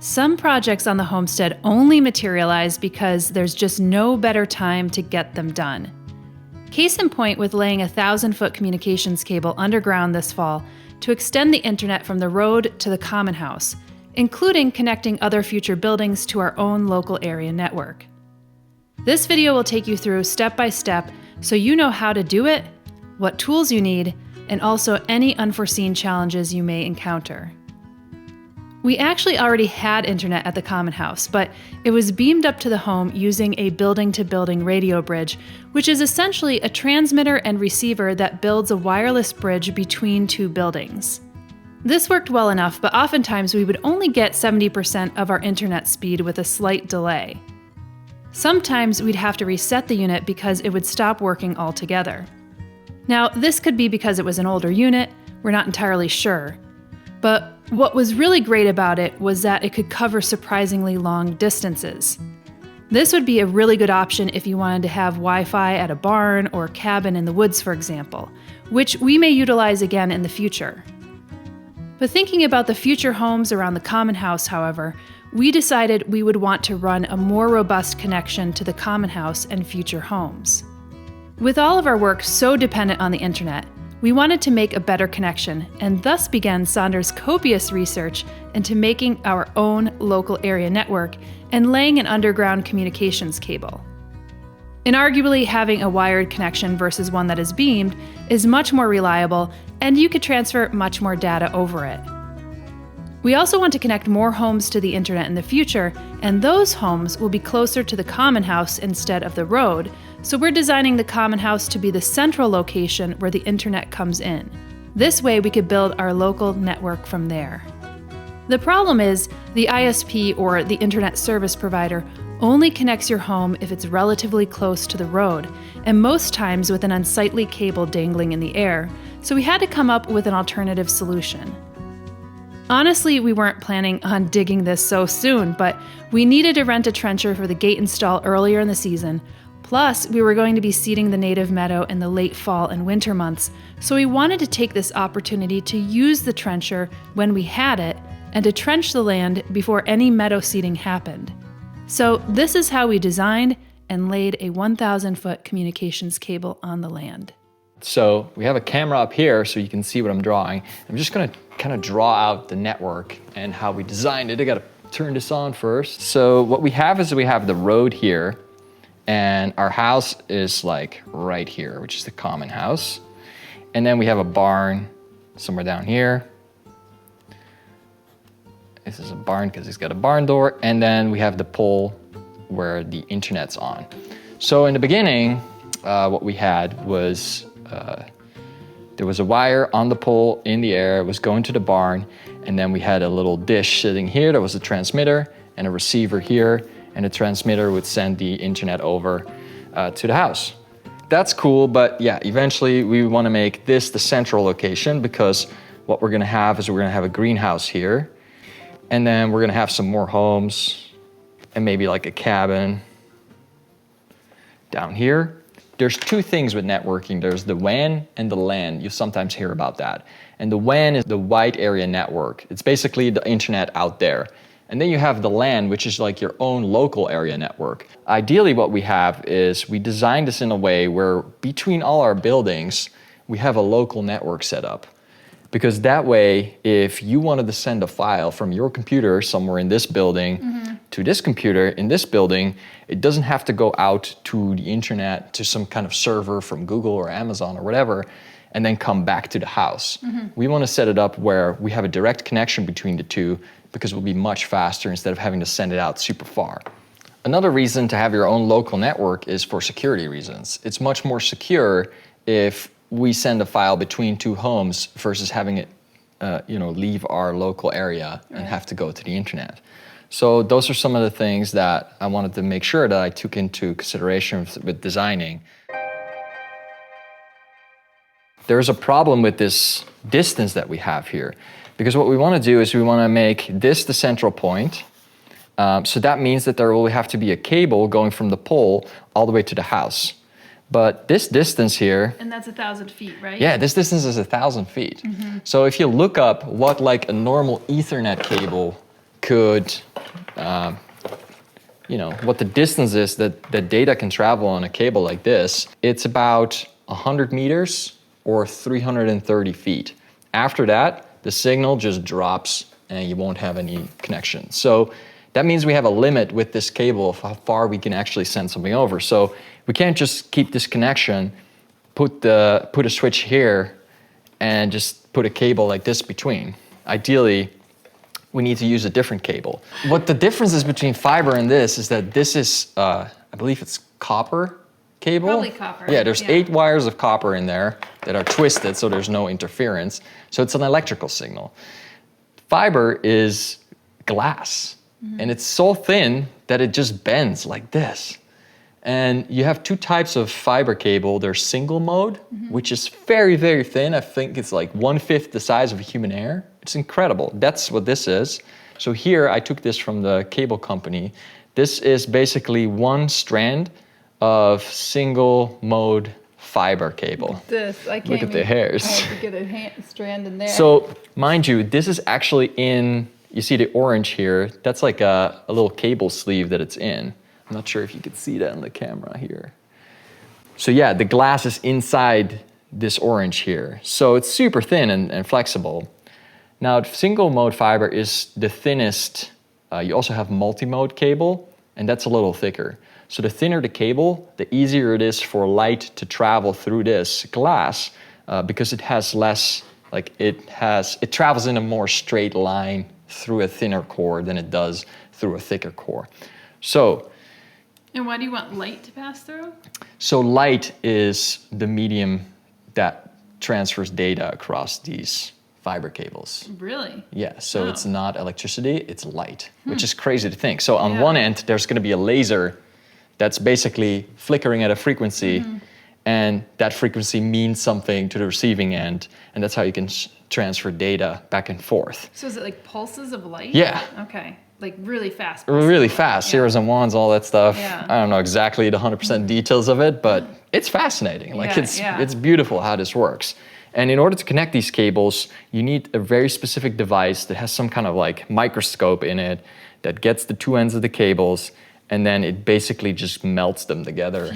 Some projects on the homestead only materialize because there's just no better time to get them done. Case in point with laying a 1,000-foot communications cable underground this fall to extend the internet from the road to the common house, including connecting other future buildings to our own local area network. This video will take you through step by step so you know how to do it, what tools you need, and also any unforeseen challenges you may encounter. We actually already had internet at the common house, but it was beamed up to the home using a building-to-building radio bridge, which is essentially a transmitter and receiver that builds a wireless bridge between two buildings. This worked well enough, but oftentimes we would only get 70% of our internet speed with a slight delay. Sometimes we'd have to reset the unit because it would stop working altogether. Now, this could be because it was an older unit, we're not entirely sure. But what was really great about it was that it could cover surprisingly long distances. This would be a really good option if you wanted to have Wi-Fi at a barn or cabin in the woods, for example, which we may utilize again in the future. But thinking about the future homes around the common house, however, we decided we would want to run a more robust connection to the common house and future homes. With all of our work so dependent on the internet, we wanted to make a better connection, and thus began Saunders' copious research into making our own local area network and laying an underground communications cable. Inarguably, having a wired connection versus one that is beamed is much more reliable, and you could transfer much more data over it. We also want to connect more homes to the internet in the future, and those homes will be closer to the common house instead of the road, so we're designing the common house to be the central location where the internet comes in. This way we could build our local network from there. The problem is, the ISP, or the internet service provider, only connects your home if it's relatively close to the road, and most times with an unsightly cable dangling in the air, so we had to come up with an alternative solution. Honestly, we weren't planning on digging this so soon, but we needed to rent a trencher for the gate install earlier in the season. Plus, we were going to be seeding the native meadow in the late fall and winter months, so we wanted to take this opportunity to use the trencher when we had it and to trench the land before any meadow seeding happened. So this is how we designed and laid a 1,000-foot communications cable on the land. So we have a camera up here so you can see what I'm drawing. I'm just gonna kind of draw out the network and how we designed it. I gotta turn this on first. So what we have is we have the road here, and our house is like right here, which is the common house. And then we have a barn somewhere down here. This is a barn because it's got a barn door. And then we have the pole where the internet's on. So in the beginning, what we had was there was a wire on the pole in the air, it was going to the barn, and then we had a little dish sitting here that was a transmitter and a receiver here, and the transmitter would send the internet over to the house. That's cool, but yeah, eventually we want to make this the central location, because what we're going to have is we're going to have a greenhouse here, and then we're going to have some more homes and maybe like a cabin down here. There's two things with networking. There's the WAN and the LAN. You sometimes hear about that. And the WAN is the wide area network. It's basically the internet out there. And then you have the LAN, which is like your own local area network. Ideally, what we have is we designed this in a way where between all our buildings, we have a local network set up. Because that way, if you wanted to send a file from your computer somewhere in this building to this computer in this building, it doesn't have to go out to the internet, to some kind of server from Google or Amazon or whatever, and then come back to the house. We want to set it up where we have a direct connection between the two, because it will be much faster instead of having to send it out super far. Another reason to have your own local network is for security reasons. It's much more secure if we send a file between two homes versus having it leave our local area and have to go to the internet. So those are some of the things that I wanted to make sure that I took into consideration with designing. There's a problem with this distance that we have here, because what we want to do is we want to make this the central point. So that means that there will have to be a cable going from the pole all the way to the house. But this distance here... And that's 1,000 feet, right? Yeah, this distance is 1,000 feet. So if you look up what like a normal Ethernet cable could you know, what the distance is that data can travel on a cable like this, it's about 100 meters or 330 feet. After that, the signal just drops and you won't have any connection. So that means we have a limit with this cable of how far we can actually send something over. So we can't just keep this connection, put a switch here, and just put a cable like this between. Ideally, we need to use a different cable. What the difference is between fiber and this is that this is, I believe it's copper cable. Probably copper. Yeah, there's 8 wires of copper in there that are twisted so there's no interference. So it's an electrical signal. Fiber is glass, and it's so thin that it just bends like this. And you have 2 types of fiber cable. There's single mode, which is very, very thin. I think it's like 1/5 the size of a human hair. It's incredible. That's what this is. So here, I took this from the cable company. This is basically 1 strand of single mode fiber cable. I can't Look at the hairs. I have to get a strand in there. So, mind you, this is actually in, you see the orange here, that's like a little cable sleeve that it's in. I'm not sure if you can see that on the camera here. So yeah, the glass is inside this orange here. So it's super thin and flexible. Now, single mode fiber is the thinnest. You also have multimode cable, and that's a little thicker. So the thinner the cable, the easier it is for light to travel through this glass because it has less, it travels in a more straight line through a thinner core than it does through a thicker core. So, and why do you want light to pass through? So light is the medium that transfers data across these fiber cables. Really? Yeah, so it's not electricity, it's light, which is crazy to think. So on one end, there's going to be a laser that's basically flickering at a frequency, and that frequency means something to the receiving end, and that's how you can transfer data back and forth. So is it like pulses of light? Yeah. Okay. Like really fast. Really fast, zeros and ones, all that stuff. Yeah. I don't know exactly the 100% details of it, but it's fascinating. Like it's beautiful how this works. And in order to connect these cables, you need a very specific device that has some kind of like microscope in it that gets the 2 ends of the cables, and then it basically just melts them together.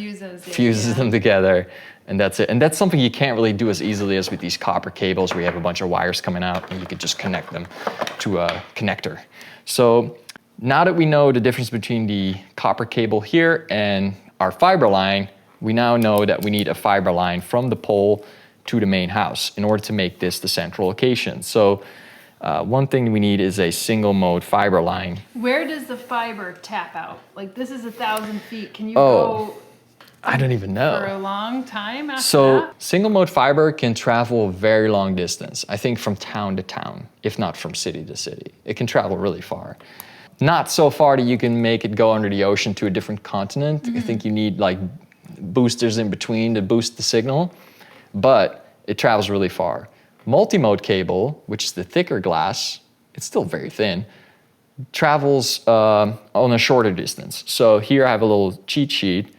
Fuses them together, and that's it. And that's something you can't really do as easily as with these copper cables where you have a bunch of wires coming out and you could just connect them to a connector. So now that we know the difference between the copper cable here and our fiber line, we now know that we need a fiber line from the pole to the main house in order to make this the central location. So one thing we need is a single mode fiber line. Where does the fiber tap out? Like this is 1,000 feet. Can you go? I don't even know. For a long time after So that? single mode fiber can travel a very long distance. I think from town to town, if not from city to city. It can travel really far. Not so far that you can make it go under the ocean to a different continent. I think you need like boosters in between to boost the signal, but it travels really far. Multimode cable, which is the thicker glass, it's still very thin, travels on a shorter distance. So here I have a little cheat sheet.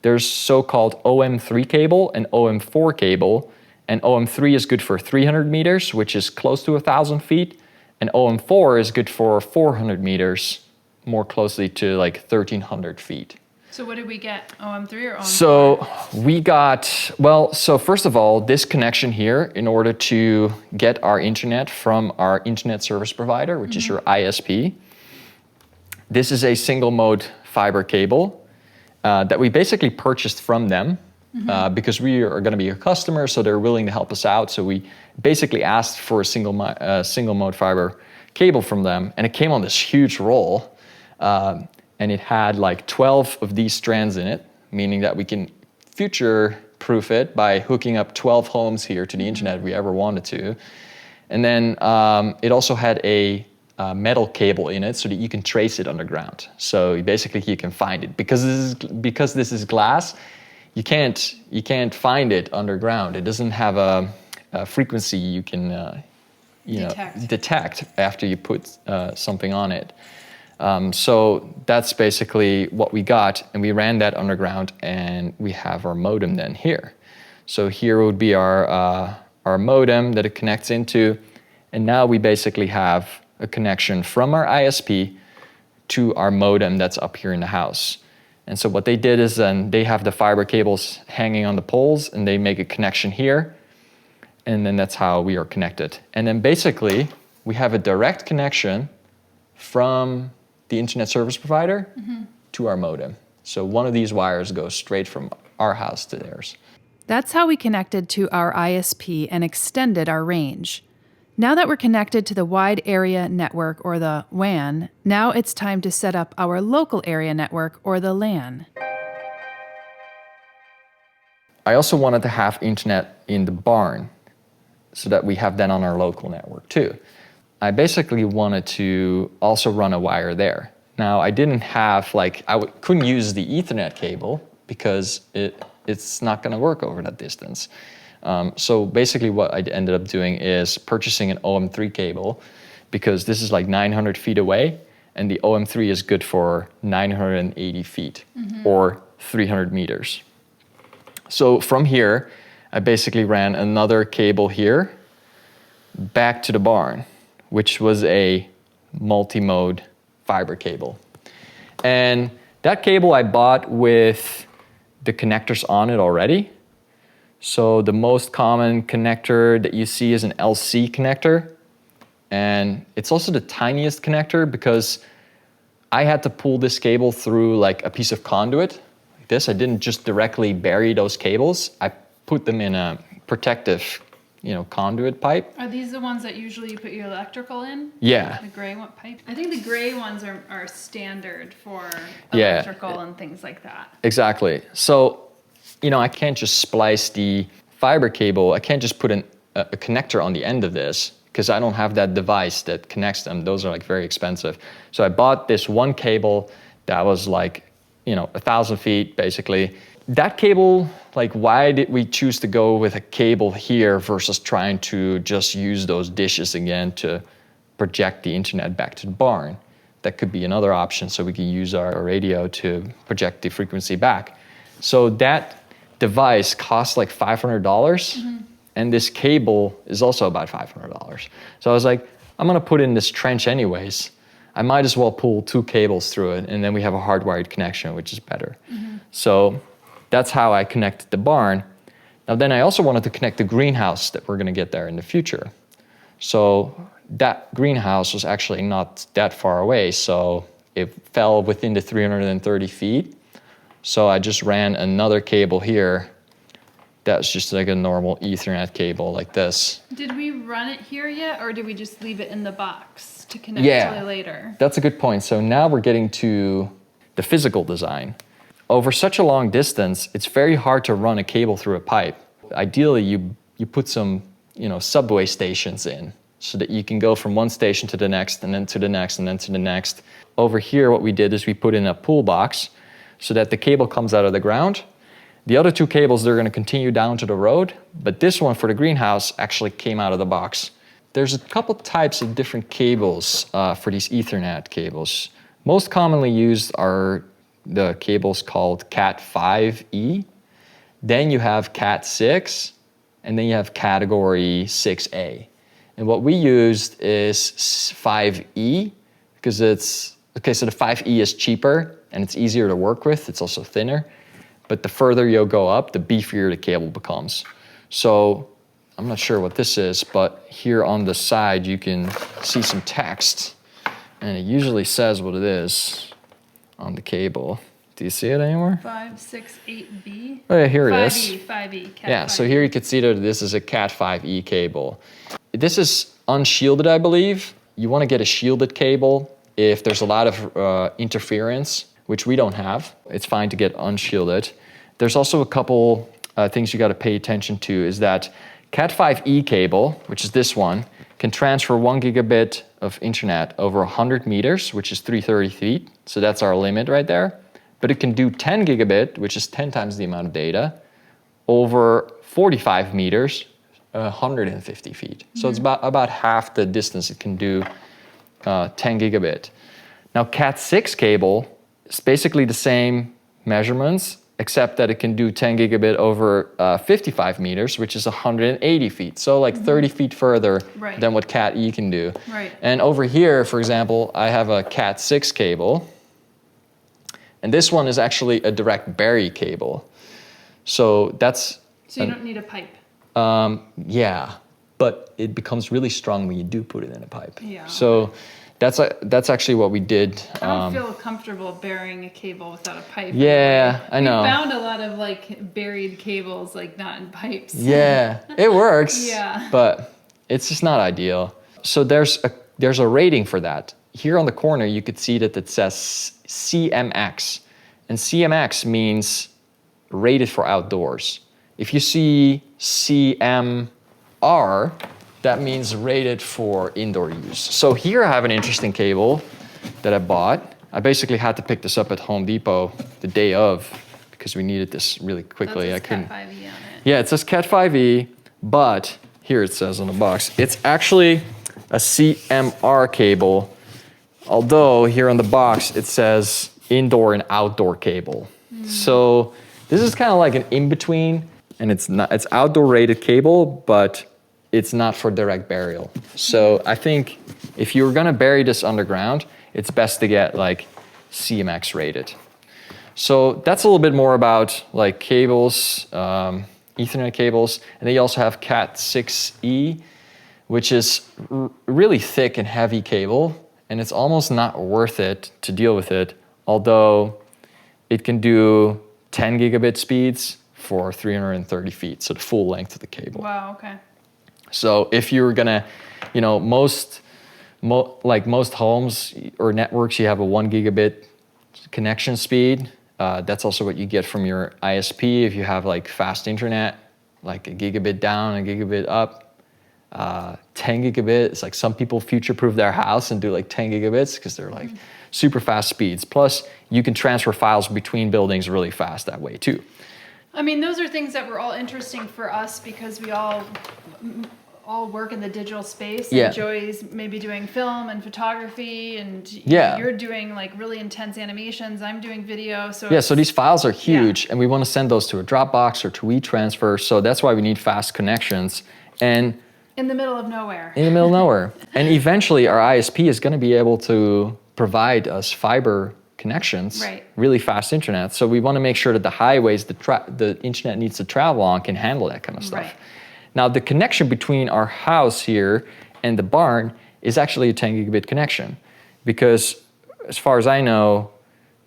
There's so-called OM3 cable and OM4 cable, and OM3 is good for 300 meters, which is close to 1,000 feet, and OM4 is good for 400 meters, more closely to like 1,300 feet. So what did we get, OM3 or OM4? So we got, well, so first of all, this connection here, in order to get our internet from our internet service provider, which is your ISP, this is a single mode fiber cable that we basically purchased from them because we are going to be a customer, so they're willing to help us out. So we basically asked for a single mode fiber cable from them, and it came on this huge roll. And it had like 12 of these strands in it, meaning that we can future-proof it by hooking up 12 homes here to the internet if we ever wanted to. And then it also had a metal cable in it so that you can trace it underground. So basically you can find it. Because this is glass, you can't find it underground. It doesn't have a frequency you can detect after you put something on it. So that's basically what we got, and we ran that underground, and we have our modem then here. So here would be our modem that it connects into, and now we basically have a connection from our ISP to our modem that's up here in the house. And so what they did is then they have the fiber cables hanging on the poles and they make a connection here. And then that's how we are connected. And then basically we have a direct connection from the internet service provider to our modem. So one of these wires goes straight from our house to theirs. That's how we connected to our ISP and extended our range. Now that we're connected to the wide area network, or the WAN, now it's time to set up our local area network, or the LAN. I also wanted to have internet in the barn so that we have that on our local network too. I basically wanted to also run a wire there. Now I didn't have, couldn't use the Ethernet cable because it's not gonna work over that distance. So basically what I ended up doing is purchasing an OM3 cable, because this is like 900 feet away and the OM3 is good for 980 feet or 300 meters. So from here, I basically ran another cable here back to the barn, which was a multimode fiber cable. And that cable I bought with the connectors on it already. So the most common connector that you see is an LC connector. And it's also the tiniest connector because I had to pull this cable through like a piece of conduit like this. I didn't just directly bury those cables. I put them in a protective, conduit pipe. Are these the ones that usually you put your electrical in? Yeah. The gray one pipe? I think the gray ones are standard for Yeah. electrical and things like that. Exactly. So, I can't just splice the fiber cable. I can't just put a connector on the end of this because I don't have that device that connects them. Those are like very expensive. So I bought this one cable that was like, 1,000 feet basically. That cable, why did we choose to go with a cable here versus trying to just use those dishes again to project the internet back to the barn? That could be another option, so we can use our radio to project the frequency back. So that device costs like $500, and this cable is also about $500. So I was like, I'm gonna put in this trench anyways. I might as well pull 2 cables through it, and then we have a hardwired connection, which is better. So that's how I connected the barn. Now then I also wanted to connect the greenhouse that we're gonna get there in the future. So that greenhouse was actually not that far away, so it fell within the 330 feet. So I just ran another cable here. That's just like a normal Ethernet cable like this. Did we run it here yet, or did we just leave it in the box to connect to later? That's a good point. So now we're getting to the physical design. Over such a long distance, it's very hard to run a cable through a pipe. Ideally, you put some subway stations in so that you can go from one station to the next, and then to the next, and then to the next. Over here, what we did is we put in a pull box so that the cable comes out of the ground. The other 2 cables, they're gonna continue down to the road, but this one for the greenhouse actually came out of the box. There's a couple types of different cables for these Ethernet cables. Most commonly used are the cables called Cat5e. Then you have Cat6, and then you have category 6A. And what we used is 5E because so the 5E is cheaper and it's easier to work with. It's also thinner. But the further you go up, the beefier the cable becomes. So I'm not sure what this is, but here on the side you can see some text, and it usually says what it is on the cable. Do you see it anywhere? 568B. Oh yeah, here it 5E, is. 5E, Cat Yeah, 5E. so here you can see that this is a Cat5e cable. This is unshielded, I believe. You want to get a shielded cable if there's a lot of interference, which we don't have. It's fine to get unshielded. There's also a couple things you got to pay attention to is that Cat5e cable, which is this one, can transfer 1 gigabit of internet over 100 meters, which is 330 feet. So that's our limit right there. But it can do 10 gigabit, which is 10 times the amount of data, over 45 meters, 150 feet. So it's about half the distance it can do 10 gigabit. Now Cat6 cable is basically the same measurements, except that it can do 10 gigabit over 55 meters, which is 180 feet. So like 30 feet further than what Cat E can do. Right. And over here, for example, I have a Cat 6 cable. And this one is actually a direct bury cable. So that's... So you don't need a pipe. Yeah, but it becomes really strong when you do put it in a pipe. Yeah. So that's actually what we did. I don't feel comfortable burying a cable without a pipe. Yeah, I know. We found a lot of like buried cables, like not in pipes. Yeah, it works. Yeah. But it's just not ideal. So there's a rating for that. Here on the corner, you could see that it says CMX. And CMX means rated for outdoors. If you see CMR, that means rated for indoor use. So here I have an interesting cable that I bought. I basically had to pick this up at Home Depot the day of because we needed this really quickly. That says Cat 5e on it. Yeah, it says Cat 5e, but here it says on the box, it's actually a CMR cable, although here on the box it says indoor and outdoor cable. So this is kind of like an in-between, and it's outdoor rated cable, but it's not for direct burial. So I think if you're gonna bury this underground, it's best to get like CMX rated. So that's a little bit more about like cables, Ethernet cables, and then you also have Cat 6e, which is really thick and heavy cable, and it's almost not worth it to deal with it, although it can do 10 gigabit speeds for 330 feet, so the full length of the cable. Wow, okay. So if you're gonna, you know, most homes or networks, you have a 1 gigabit connection speed. That's also what you get from your ISP if you have like fast internet, like a gigabit down, a gigabit up. 10 gigabit, it's like some people future-proof their house and do like 10 gigabits because they're like super fast speeds. Plus, you can transfer files between buildings really fast that way too. I mean, those are things that were all interesting for us because we all work in the digital space. Yeah. And Joey's maybe doing film and photography, and you're doing like really intense animations. I'm doing video. So so these files are huge, and we want to send those to a Dropbox or to WeTransfer. So that's why we need fast connections. And in the middle of nowhere. In the middle of nowhere. And eventually, our ISP is going to be able to provide us fiber connections, really fast internet. So we want to make sure that the highways the internet needs to travel on can handle that kind of stuff. Right. Now, the connection between our house here and the barn is actually a 10 gigabit connection because as far as I know,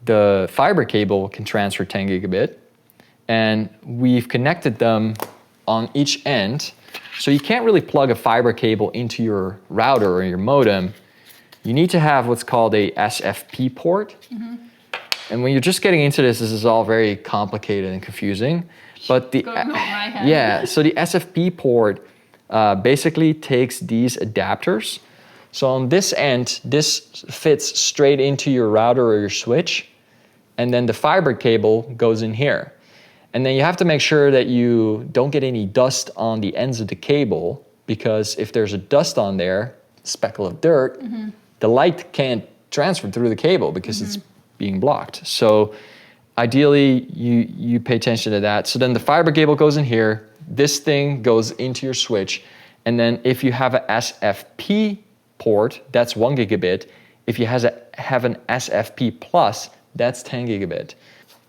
the fiber cable can transfer 10 gigabit and we've connected them on each end. So you can't really plug a fiber cable into your router or your modem. You need to have what's called a SFP port. And when you're just getting into this is all very complicated and confusing. But the so the SFP port basically takes these adapters. So on this end, this fits straight into your router or your switch, and then the fiber cable goes in here. And then you have to make sure that you don't get any dust on the ends of the cable, because if there's a dust on there, speckle of dirt, the light can't transfer through the cable because it's being blocked. So ideally, you pay attention to that. So then the fiber cable goes in here, this thing goes into your switch, and then if you have a SFP port, that's 1 gigabit. If you have an SFP plus, that's 10 gigabit.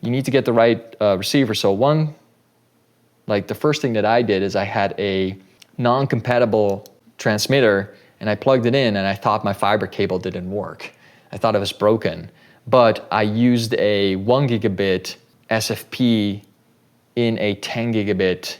You need to get the right receiver. So the first thing that I did is I had a non-compatible transmitter and I plugged it in and I thought my fiber cable didn't work. I thought it was broken. But I used a 1 gigabit SFP in a 10 gigabit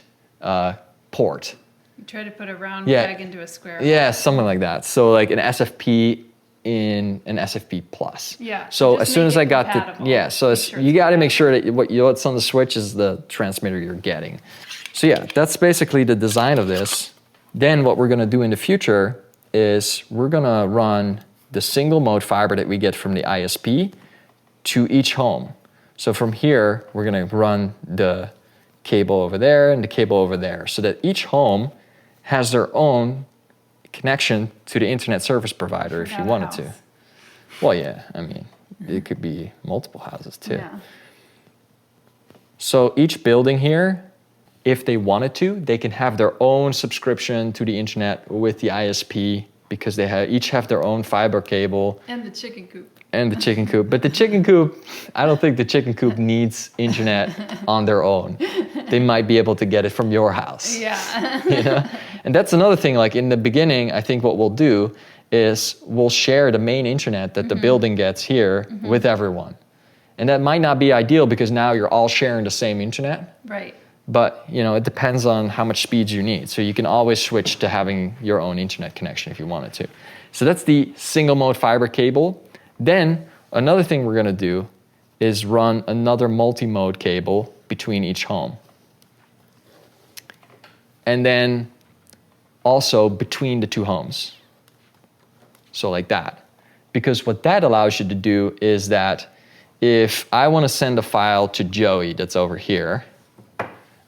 port. You try to put a round peg into a square. Yeah, something like that. So like an SFP in an SFP plus. Yeah. So as soon as I got you got to make sure that what's on the switch is the transmitter you're getting. So yeah, that's basically the design of this. Then what we're going to do in the future is we're going to run the single mode fiber that we get from the ISP to each home. So from here, we're going to run the cable over there and the cable over there so that each home has their own connection to the internet service provider if you wanted to. Well, yeah, I mean, it could be multiple houses too. Yeah. So each building here, if they wanted to, they can have their own subscription to the internet with the ISP because they each have their own fiber cable. And the chicken coop. And the chicken coop. But the chicken coop, I don't think the chicken coop needs internet on their own. They might be able to get it from your house. Yeah. You know? And that's another thing, like in the beginning, I think what we'll do is we'll share the main internet that the building gets here with everyone. And that might not be ideal because now you're all sharing the same internet. Right. But you know, it depends on how much speed you need. So you can always switch to having your own internet connection if you wanted to. So that's the single mode fiber cable. Then another thing we're gonna do is run another multi-mode cable between each home. And then also between the two homes. So like that. Because what that allows you to do is that if I want to send a file to Joey that's over here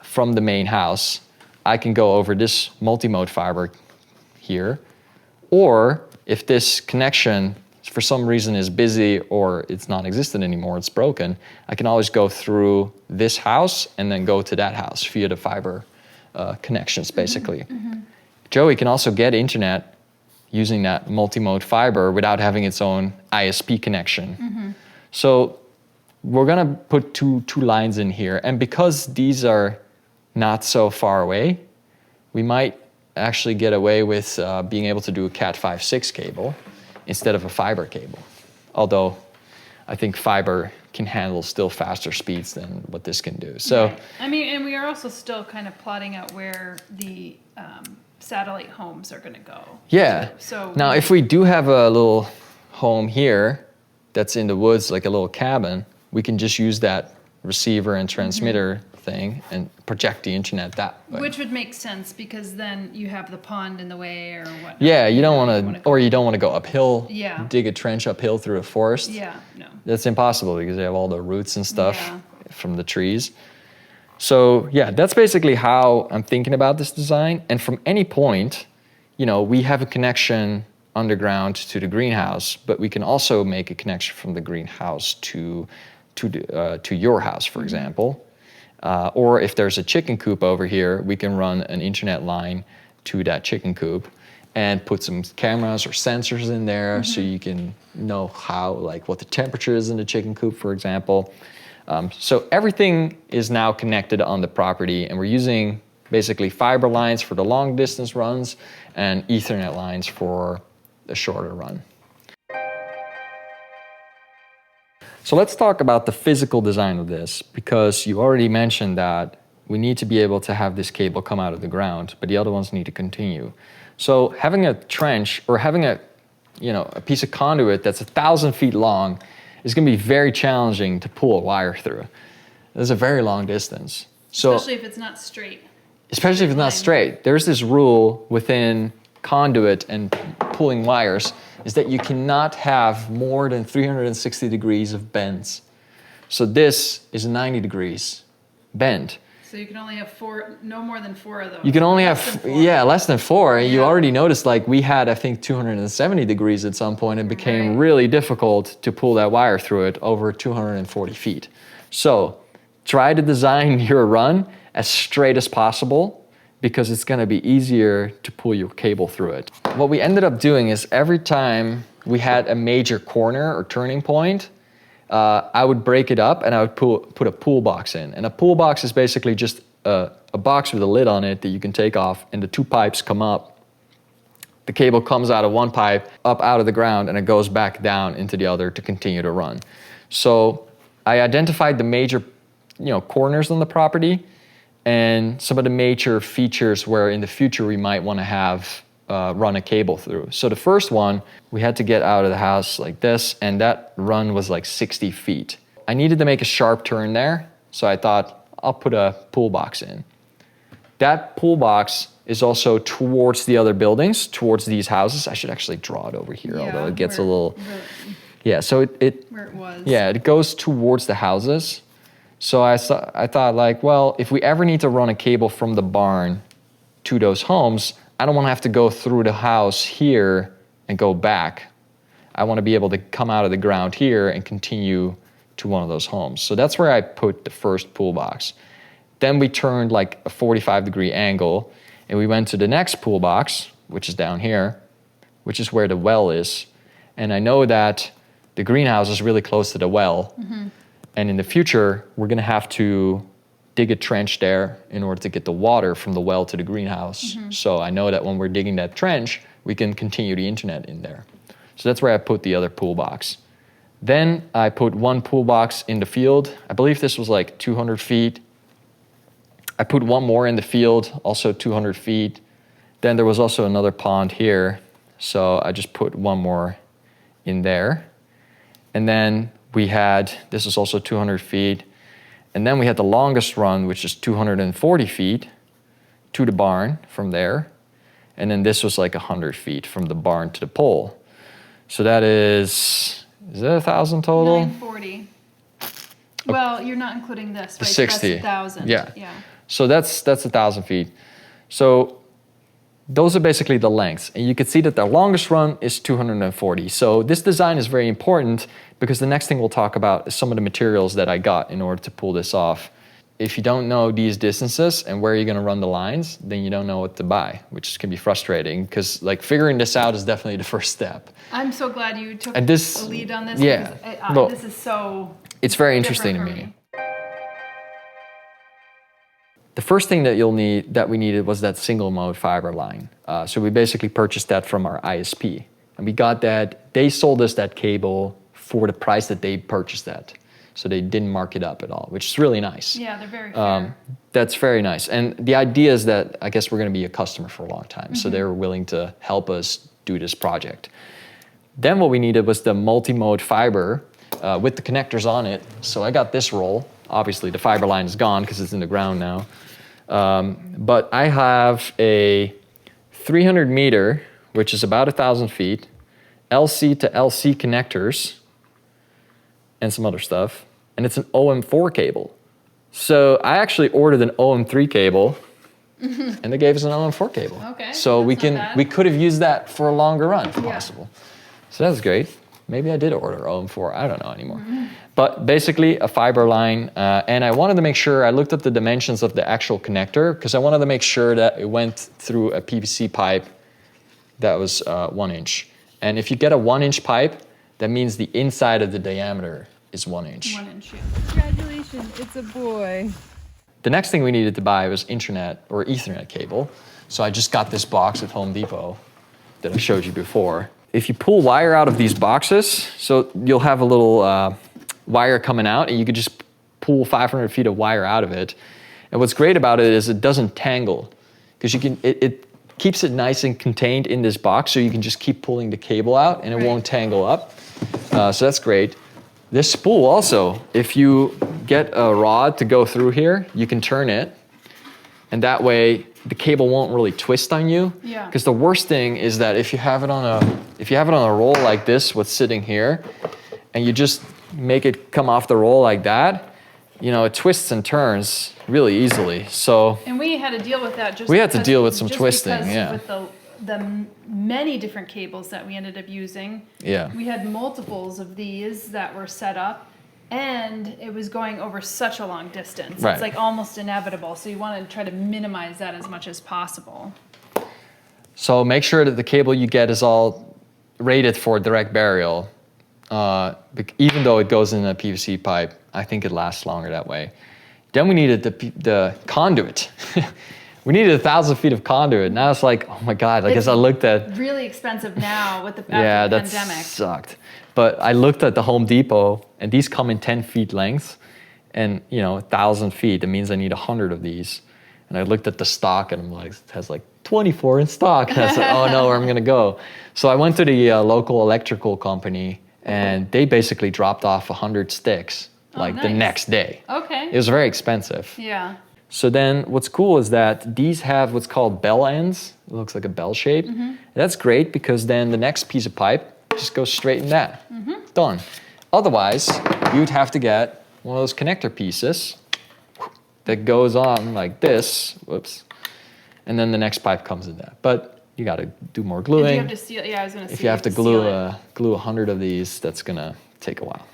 from the main house, I can go over this multi-mode fiber here. Or if this connection for some reason is busy or it's not existent anymore, it's broken, I can always go through this house and then go to that house via the fiber connections, basically. Joey can also get internet using that multi-mode fiber without having its own ISP connection. So we're gonna put two lines in here, and because these are not so far away, we might actually get away with being able to do a Cat 5/6 cable instead of a fiber cable. Although I think fiber can handle still faster speeds than what this can do. So, Right. I mean, and we are also still kind of plotting out where the satellite homes are going to go. yeah. So now, if we do have a little home here that's in the woods, like a little cabin, we can just use that receiver and transmitter thing and project the internet that way. Which would make sense because then you have the pond in the way or whatnot. Yeah, you don't want to, or you don't want to go uphill, Yeah. dig a trench uphill through a forest. Yeah, no. That's impossible because they have all the roots and stuff Yeah. from the trees. So yeah, that's basically how I'm thinking about this design. And from any point, you know, we have a connection underground to the greenhouse, but we can also make a connection from the greenhouse to your house, for example. Or if there's a chicken coop over here, we can run an internet line to that chicken coop and put some cameras or sensors in there so you can know how, like what the temperature is in the chicken coop, for example. So everything is now connected on the property, and we're using basically fiber lines for the long distance runs and Ethernet lines for the shorter run. So let's talk about the physical design of this, because you already mentioned that we need to be able to have this cable come out of the ground, but the other ones need to continue. So having a trench or having a piece of conduit that's 1,000 feet long is going to be very challenging to pull a wire through. There's a very long distance. So, Especially if it's not straight. Especially if it's not straight. There's this rule within conduit and pulling wires is that you cannot have more than 360 degrees of bends. So this is 90 degrees bend. So you can only have no more than 4 of those. You can only Less have, than 4. less than 4. And you Yeah. already noticed, like, we had, I think, 270 degrees at some point. It became Right. really difficult to pull that wire through it over 240 feet. So try to design your run as straight as possible, because it's going to be easier to pull your cable through it. What we ended up doing is every time we had a major corner or turning point, I would break it up and I would put a pull box in. And a pull box is basically just a box with a lid on it that you can take off, and the 2 pipes come up. The cable comes out of one pipe, up out of the ground, and it goes back down into the other to continue to run. So I identified the major corners on the property and some of the major features where in the future we might want to have run a cable through. So the first one, we had to get out of the house like this, and that run was like 60 feet. I needed to make a sharp turn there, so I thought I'll put a pull box in. That pull box is also towards the other buildings, towards these houses. I should actually draw it over here, although it gets a little... Yeah, so where it was. Yeah, it goes towards the houses. So I thought, like, well, if we ever need to run a cable from the barn to those homes, I don't want to have to go through the house here and go back. I want to be able to come out of the ground here and continue to one of those homes. So that's where I put the first pool box. Then we turned like a 45-degree angle, and we went to the next pool box, which is down here, which is where the well is. And I know that the greenhouse is really close to the well. And in the future, we're gonna have to dig a trench there in order to get the water from the well to the greenhouse. So I know that when we're digging that trench, we can continue the internet in there. So that's where I put the other pool box. Then I put one pool box in the field. I believe this was like 200 feet. I put one more in the field, also 200 feet. Then there was also another pond here. So I just put one more in there. And then we had, this is also 200 feet. And then we had the longest run, which is 240 feet to the barn from there. And then this was like 100 feet from the barn to the pole. So that is that 1,000 total? 940. Well, you're not including this, right? 60. That's 1,000. Yeah. Yeah. So that's 1,000 feet. So those are basically the lengths. And you can see that the longest run is 240. So this design is very important because the next thing we'll talk about is some of the materials that I got in order to pull this off. If you don't know these distances and where you're gonna run the lines, then you don't know what to buy, which can be frustrating because like figuring this out is definitely the first step. I'm so glad you took And this, a lead on this. yeah, Because, well, this is so it's very interesting to different me. for me. The first thing that we needed was that single mode fiber line. So we basically purchased that from our ISP. And we got that, they sold us that cable for the price that they purchased that. So they didn't mark it up at all, which is really nice. Yeah, they're very fair. That's very nice. And the idea is that I guess we're gonna be a customer for a long time. So they were willing to help us do this project. Then what we needed was the multi-mode fiber with the connectors on it. So I got this roll. Obviously the fiber line is gone because it's in the ground now. But I have a 300 meter, which is about 1,000 feet, LC to LC connectors, and some other stuff. And it's an OM4 cable. So I actually ordered an OM3 cable, and they gave us an OM4 cable. Okay, So we could have used that for a longer run if possible. So that's great. Maybe I did order OM4, I don't know anymore. But basically a fiber line, and I wanted to make sure, I looked up the dimensions of the actual connector because I wanted to make sure that it went through a PVC pipe that was 1 inch. And if you get a 1 inch pipe, that means the inside of the diameter is 1 inch. 1 inch, yeah. Congratulations, it's a boy. The next thing we needed to buy was internet or Ethernet cable. So I just got this box at Home Depot that I showed you before. If you pull wire out of these boxes, so you'll have a little wire coming out and you could just pull 500 feet of wire out of it. And what's great about it is it doesn't tangle because it keeps it nice and contained in this box so you can just keep pulling the cable out and it won't tangle up. So that's great. This spool also, if you get a rod to go through here, you can turn it and that way the cable won't really twist on you. Yeah. Because the worst thing is that if you have it on a roll like this, what's sitting here, and you just make it come off the roll like that, you know, it twists and turns really easily. So And we had to deal with that we had to deal with some twisting, because yeah. with the many different cables that we ended up using. Yeah. We had multiples of these that were set up and it was going over such a long distance. Right. It's like almost inevitable. So you want to try to minimize that as much as possible. So make sure that the cable you get is all rated for direct burial. Even though it goes in a PVC pipe, I think it lasts longer that way. Then we needed the conduit. We needed 1,000 feet of conduit. Now it's like, oh my God, I guess I looked at... Really expensive now with the Yeah, after the that pandemic. sucked. But I looked at the Home Depot and these come in 10 feet length and 1,000 feet, that means I need 100 of these. And I looked at the stock and I'm like, it has like 24 in stock. And I said, oh no, where I'm gonna go. So I went to the local electrical company and they basically dropped off 100 sticks like the nice. next day. Okay. It was very expensive. Yeah. So then what's cool is that these have what's called bell ends. It looks like a bell shape. That's great because then the next piece of pipe just goes straight in that. Done. Otherwise, you'd have to get one of those connector pieces that goes on like this, whoops, and then the next pipe comes in that. But you gotta do more If you gluing. have to seal, yeah, I was going to say. If you have to seal it. glue 100 of these, that's gonna take a while.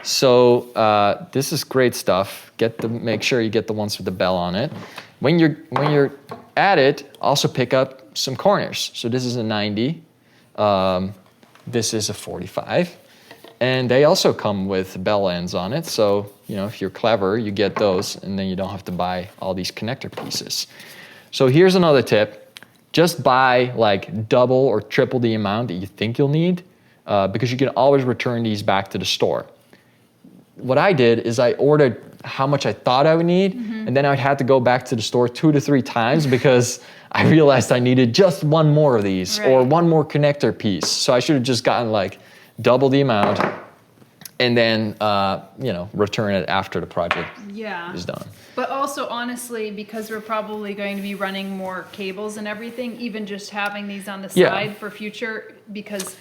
So this is great stuff. Make sure you get the ones with the bell on it. When you're at it, also pick up some corners. So this is a 90. This is a 45. And they also come with bell ends on it. So, if you're clever, you get those, and then you don't have to buy all these connector pieces. So here's another tip. Just buy like double or triple the amount that you think you'll need, because you can always return these back to the store. What I did is I ordered how much I thought I would need, and then I had to go back to the store 2 to 3 times because I realized I needed just one more of these or one more connector piece. So I should have just gotten like double the amount and then, return it after the project is done. But also, honestly, because we're probably going to be running more cables and everything, even just having these on the side for future, because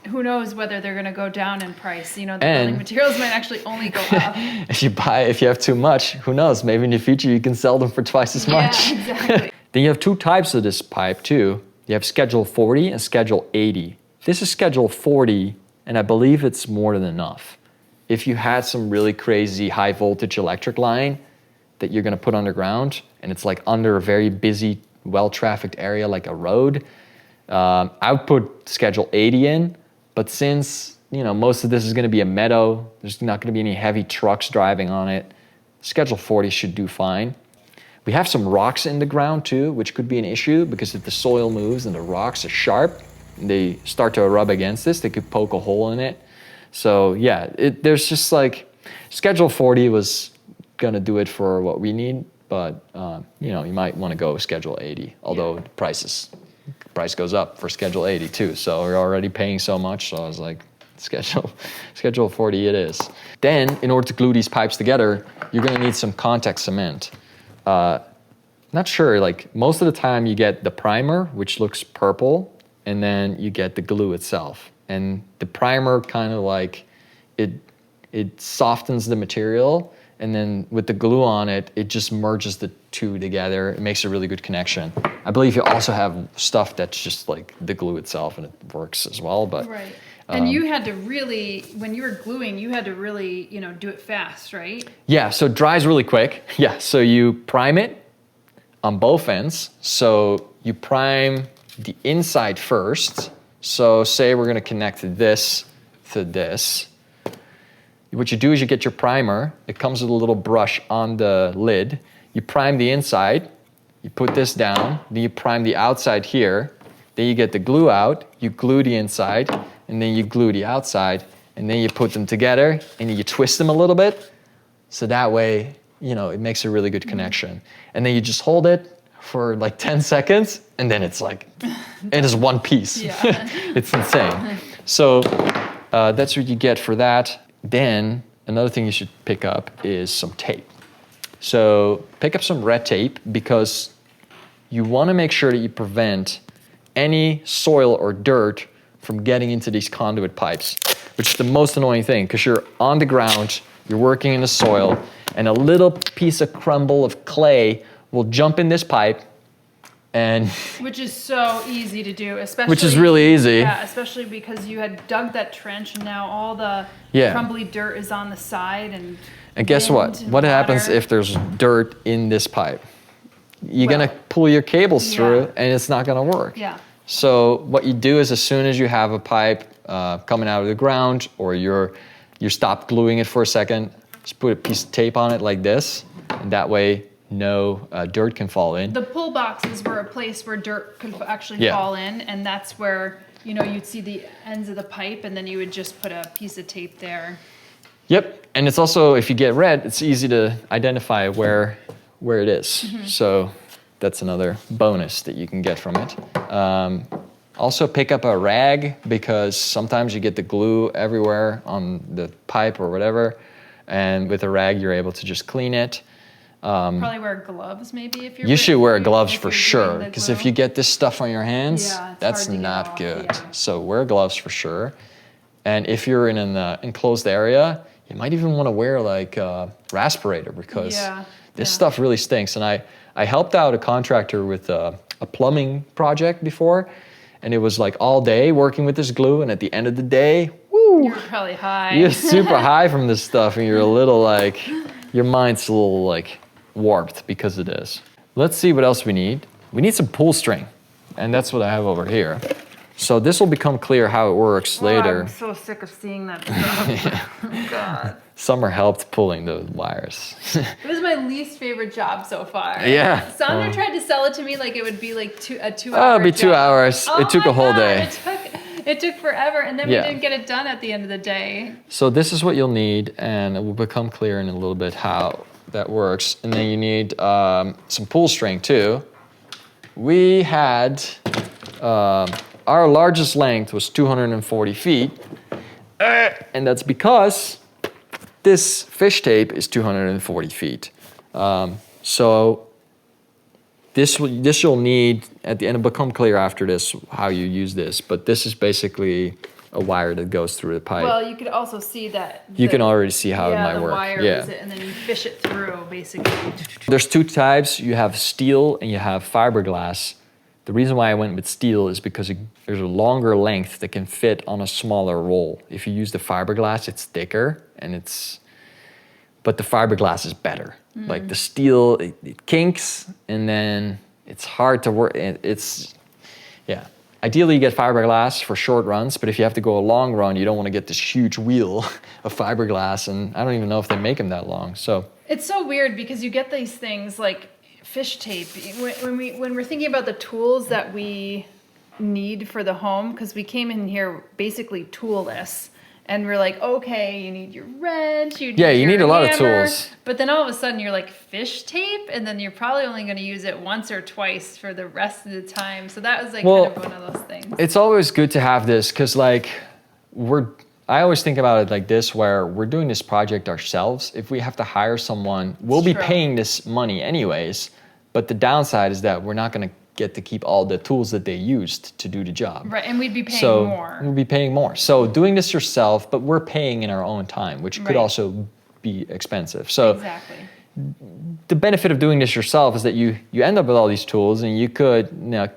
who knows whether they're going to go down in price. The building materials might actually only go up. If you have too much, who knows? Maybe in the future you can sell them for twice as much. Yeah, exactly. Then you have 2 types of this pipe too. You have Schedule 40 and Schedule 80. This is Schedule 40, and I believe it's more than enough. If you had some really crazy high voltage electric line that you're going to put underground, and it's like under a very busy, well-trafficked area like a road, I would put Schedule 80 in. But since, most of this is going to be a meadow, there's not going to be any heavy trucks driving on it, Schedule 40 should do fine. We have some rocks in the ground too, which could be an issue because if the soil moves and the rocks are sharp, and they start to rub against this, they could poke a hole in it. So there's just like, Schedule 40 was going to do it for what we need, but you might want to go Schedule 80, although the price goes up for Schedule 80 too, so we're already paying so much, so I was like, Schedule 40 it is. Then, in order to glue these pipes together, you're gonna need some contact cement. Not sure, like most of the time you get the primer, which looks purple, and then you get the glue itself. And the primer kind of like, it softens the material, and then with the glue on it, it just merges the two together. It makes a really good connection. I believe you also have stuff that's just like the glue itself, and it works as well. But and you had to really, when you were gluing, you had to really, do it fast, right? Yeah, so it dries really quick. Yeah, so you prime it on both ends. So you prime the inside first. So say we're gonna connect this to this. What you do is you get your primer. It comes with a little brush on the lid. You prime the inside, you put this down, then you prime the outside here, then you get the glue out, you glue the inside, and then you glue the outside, and then you put them together, and you twist them a little bit, so that way, it makes a really good connection. And then you just hold it for like 10 seconds, and then it's like, it is one piece. Yeah. It's insane. So that's what you get for that. Then another thing you should pick up is some tape. So pick up some red tape because you want to make sure that you prevent any soil or dirt from getting into these conduit pipes, which is the most annoying thing because you're on the ground, you're working in the soil, and a little piece of crumble of clay will jump in this pipe. And which is so easy to do, especially which is really easy. Yeah, especially because you had dug that trench and now all the crumbly dirt is on the side and guess what? What happens if there's dirt in this pipe? You're gonna pull your cables through and it's not gonna work. Yeah. So what you do is as soon as you have a pipe coming out of the ground or you stop gluing it for a second, just put a piece of tape on it like this, and that way no dirt can fall in. The pull boxes were a place where dirt could actually fall in, and that's where you'd see the ends of the pipe, and then you would just put a piece of tape there. Yep, and it's also, if you get red, it's easy to identify where it is. Mm-hmm. So that's another bonus that you can get from it. Also pick up a rag because sometimes you get the glue everywhere on the pipe or whatever, and with a rag you're able to just clean it. Probably wear gloves maybe if you're... You should wear gloves for sure, because if you get this stuff on your hands, that's not good. Yeah. So wear gloves for sure. And if you're in an enclosed area, you might even want to wear like a respirator because this stuff really stinks. And I helped out a contractor with a plumbing project before, and it was like all day working with this glue, and at the end of the day, woo, woo! You're probably high. You're super high from this stuff, and you're a little like, your mind's a little like warped because of this. Let's see what else we need. We need some pull string, and that's what I have over here. So this will become clear how it works later. I'm so sick of seeing that stuff. Oh, God. Summer helped pulling the wires. It was my least favorite job so far. Yeah. Sandra tried to sell it to me like it would be like a 2 hour Oh, it'd be 2 job. hours. Oh It took my a whole God, day. It took forever, and then Yeah. we didn't get it done at the end of the day. So this is what you'll need, and it will become clear in a little bit how that works. And then you need some pull string too. We had, our largest length was 240 feet, and that's because this fish tape is 240 feet. So this you'll need at the end. It'll become clear after this how you use this, but this is basically a wire that goes through the pipe. Well, you could also see that. You can already see how it might the work. wire Yeah. is it, and then you fish it through, basically. There's two types. You have steel and you have fiberglass. The reason why I went with steel is because there's a longer length that can fit on a smaller roll. If you use the fiberglass, it's thicker but the fiberglass is better. Like the steel, it kinks and then it's hard to work. Yeah. Ideally, you get fiberglass for short runs, but if you have to go a long run, you don't want to get this huge wheel of fiberglass, and I don't even know if they make them that long. So It's so weird because you get these things like fish tape when we're thinking about the tools that we need for the home, because we came in here basically toolless. And we're like, okay, you need your wrench, you need a lot of hammer. tools. But then all of a sudden you're like, fish tape? And then you're probably only going to use it once or twice for the rest of the time. So that was like kind of one of those things. It's always good to have this because like I always think about it like this, where we're doing this project ourselves. If we have to hire someone, we'll be paying this money anyways. But the downside is that we're not going to get to keep all the tools that they used to do the job. Right, and we'd be paying more. We'd be paying more. So doing this yourself, but we're paying in our own time, which could also be expensive. So exactly. The benefit of doing this yourself is that you end up with all these tools, and you could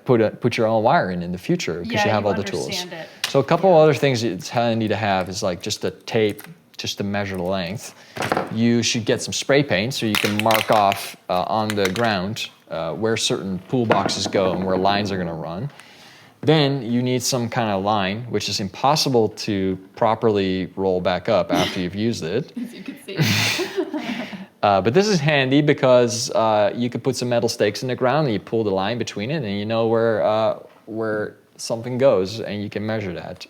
put your own wire in the future because you have all the tools. It. So a couple other things it's handy to have is like just a tape, just to measure the length. You should get some spray paint so you can mark off on the ground where certain pool boxes go and where lines are going to run. Then you need some kind of line, which is impossible to properly roll back up after you've used it. As you can see. But this is handy because you could put some metal stakes in the ground and you pull the line between it, and you know where something goes, and you can measure that.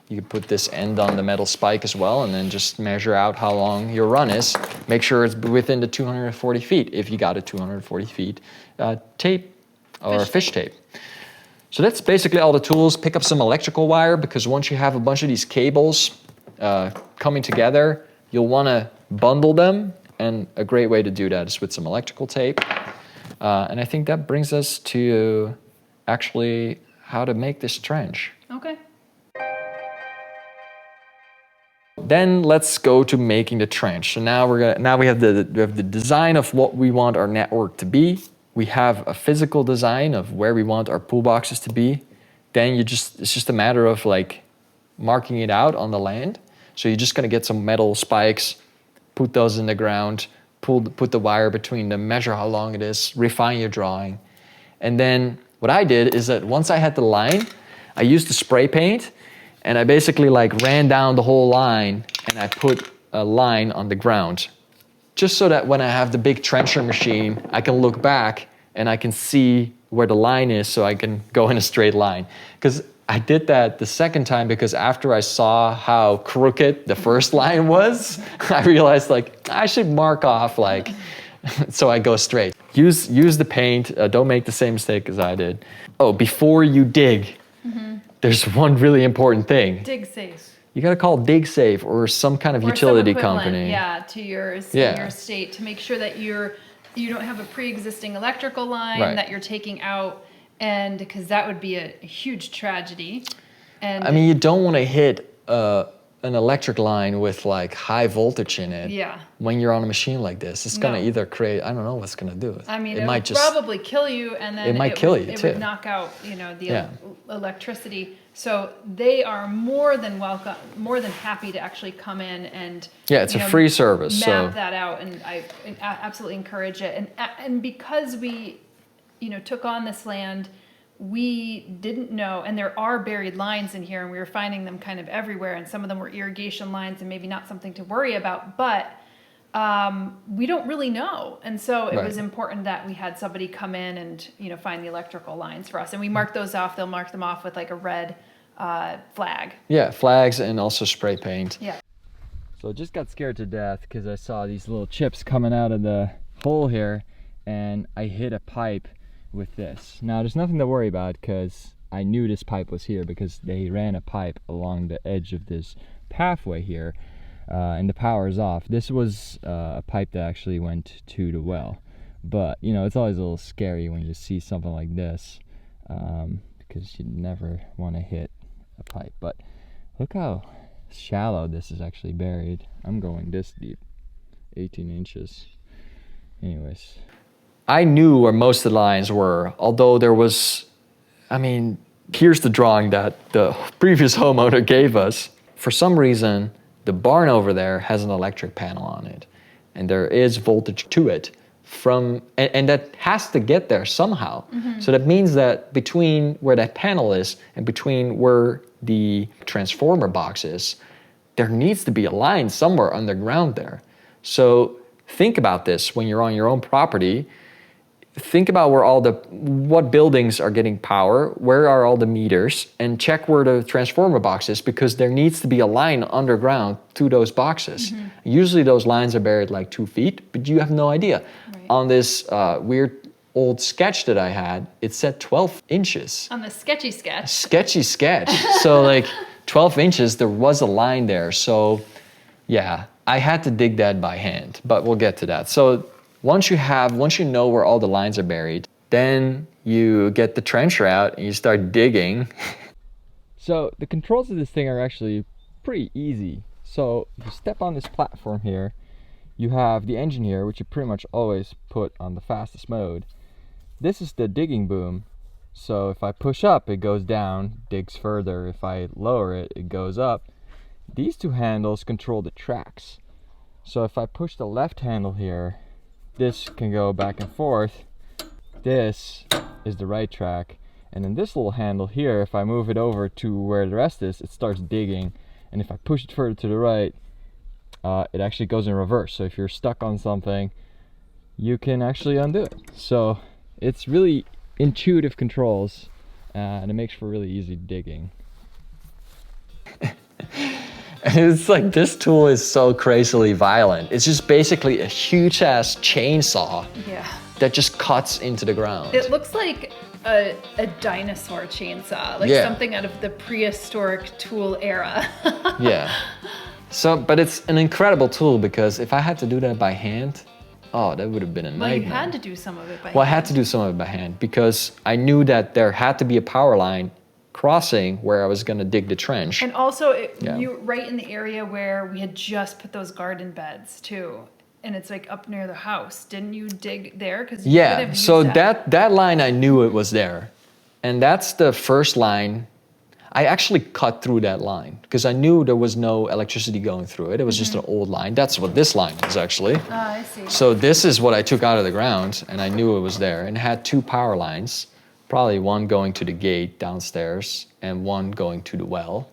You could put this end on the metal spike as well, and then just measure out how long your run is. Make sure it's within the 240 feet if you got a 240 feet tape or fish tape. So that's basically all the tools. Pick up some electrical wire, because once you have a bunch of these cables coming together, you'll want to bundle them, and a great way to do that is with some electrical tape. And I think that brings us to actually how to make this trench. Okay. Then let's go to making the trench. So now we have the design of what we want our network to be. We have a physical design of where we want our pool boxes to be. Then it's just a matter of like marking it out on the land. So you're just gonna get some metal spikes, put those in the ground, put the wire between them, measure how long it is, refine your drawing. And then what I did is that once I had the line, I used the spray paint, and I basically like ran down the whole line, and I put a line on the ground, just so that when I have the big trencher machine, I can look back and I can see where the line is, so I can go in a straight line. Because I did that the second time, because after I saw how crooked the first line was, I realized like I should mark off like so I go straight. Use the paint. Don't make the same mistake as I did. Oh, before you dig, there's one really important thing. Dig safe. You gotta call Dig Safe or some kind of utility company. Yeah, to yours in your state, to make sure that you don't have a pre-existing electrical line that you're taking out, and because that would be a huge tragedy. And I mean, you don't want to hit a an electric line with like high voltage in it, Yeah. when you're on a machine like this, it's gonna No. either create, I don't know what's gonna do. I mean, it it might would probably kill you, and then it might kill you it too. would knock out, you know, the Yeah. electricity. So they are more than welcome, more than happy to actually come in and Yeah, it's you a know, free service. map So that out, and I absolutely encourage it. And because we, you know, took on this land, we didn't know, and there are buried lines in here, and we were finding them kind of everywhere, and some of them were irrigation lines, and maybe not something to worry about, but we don't really know, and so it Right. was important that we had somebody come in and, you know, find the electrical lines for us, and we marked those off. They'll mark them off with like a red flag. yeah, flags and also spray paint. Yeah. So I just got scared to death because I saw these little chips coming out of the hole here, and I hit a pipe with this. Now there's nothing to worry about because I knew this pipe was here because they ran a pipe along the edge of this pathway here, and the power is off. This was a pipe that actually went to the well, but you know, it's always a little scary when you see something like this, because you never want to hit a pipe. But look how shallow this is actually buried. I'm going this deep, 18 inches. Anyways, I knew where most of the lines were, although there was, I mean, here's the drawing that the previous homeowner gave us. For some reason, the barn over there has an electric panel on it, and there is voltage to it and that has to get there somehow. So that means that between where that panel is and between where the transformer box is, there needs to be a line somewhere underground there. So think about this when you're on your own property. Think about what buildings are getting power, where are all the meters, and check where the transformer box is, because there needs to be a line underground to those boxes. Usually those lines are buried like 2 feet, but you have no idea. Right. On this weird old sketch that I had, it said 12 inches. On the sketchy sketch. Sketchy sketch. So like 12 inches, there was a line there. So yeah, I had to dig that by hand, but we'll get to that. So once you know where all the lines are buried, then you get the trencher out and you start digging. So the controls of this thing are actually pretty easy. So if you step on this platform here, you have the engine here, which you pretty much always put on the fastest mode. This is the digging boom. So if I push up, it goes down, digs further. If I lower it, it goes up. These two handles control the tracks. So if I push the left handle here, this can go back and forth. This is the right track. And then this little handle here, if I move it over to where the rest is, it starts digging. And if I push it further to the right, it actually goes in reverse. So if you're stuck on something, you can actually undo it. So it's really intuitive controls, and it makes for really easy digging. It's like, this tool is so crazily violent. It's just basically a huge ass chainsaw that just cuts into the ground. It looks like a dinosaur chainsaw, like something out of the prehistoric tool era. Yeah. So, but it's an incredible tool, because if I had to do that by hand, oh, that would have been a nightmare. Well, you had to do some of it by hand. Well, I had to do some of it by hand because I knew that there had to be a power line crossing where I was going to dig the trench. And also, you right in the area where we had just put those garden beds too, and it's like up near the house. Didn't you dig there? Because So that line, I knew it was there, and that's the first line. I actually cut through that line because I knew there was no electricity going through it. It was just an old line. That's what this line was actually. I see. So this is what I took out of the ground, and I knew it was there, and it had 2 power lines. Probably one going to the gate downstairs and one going to the well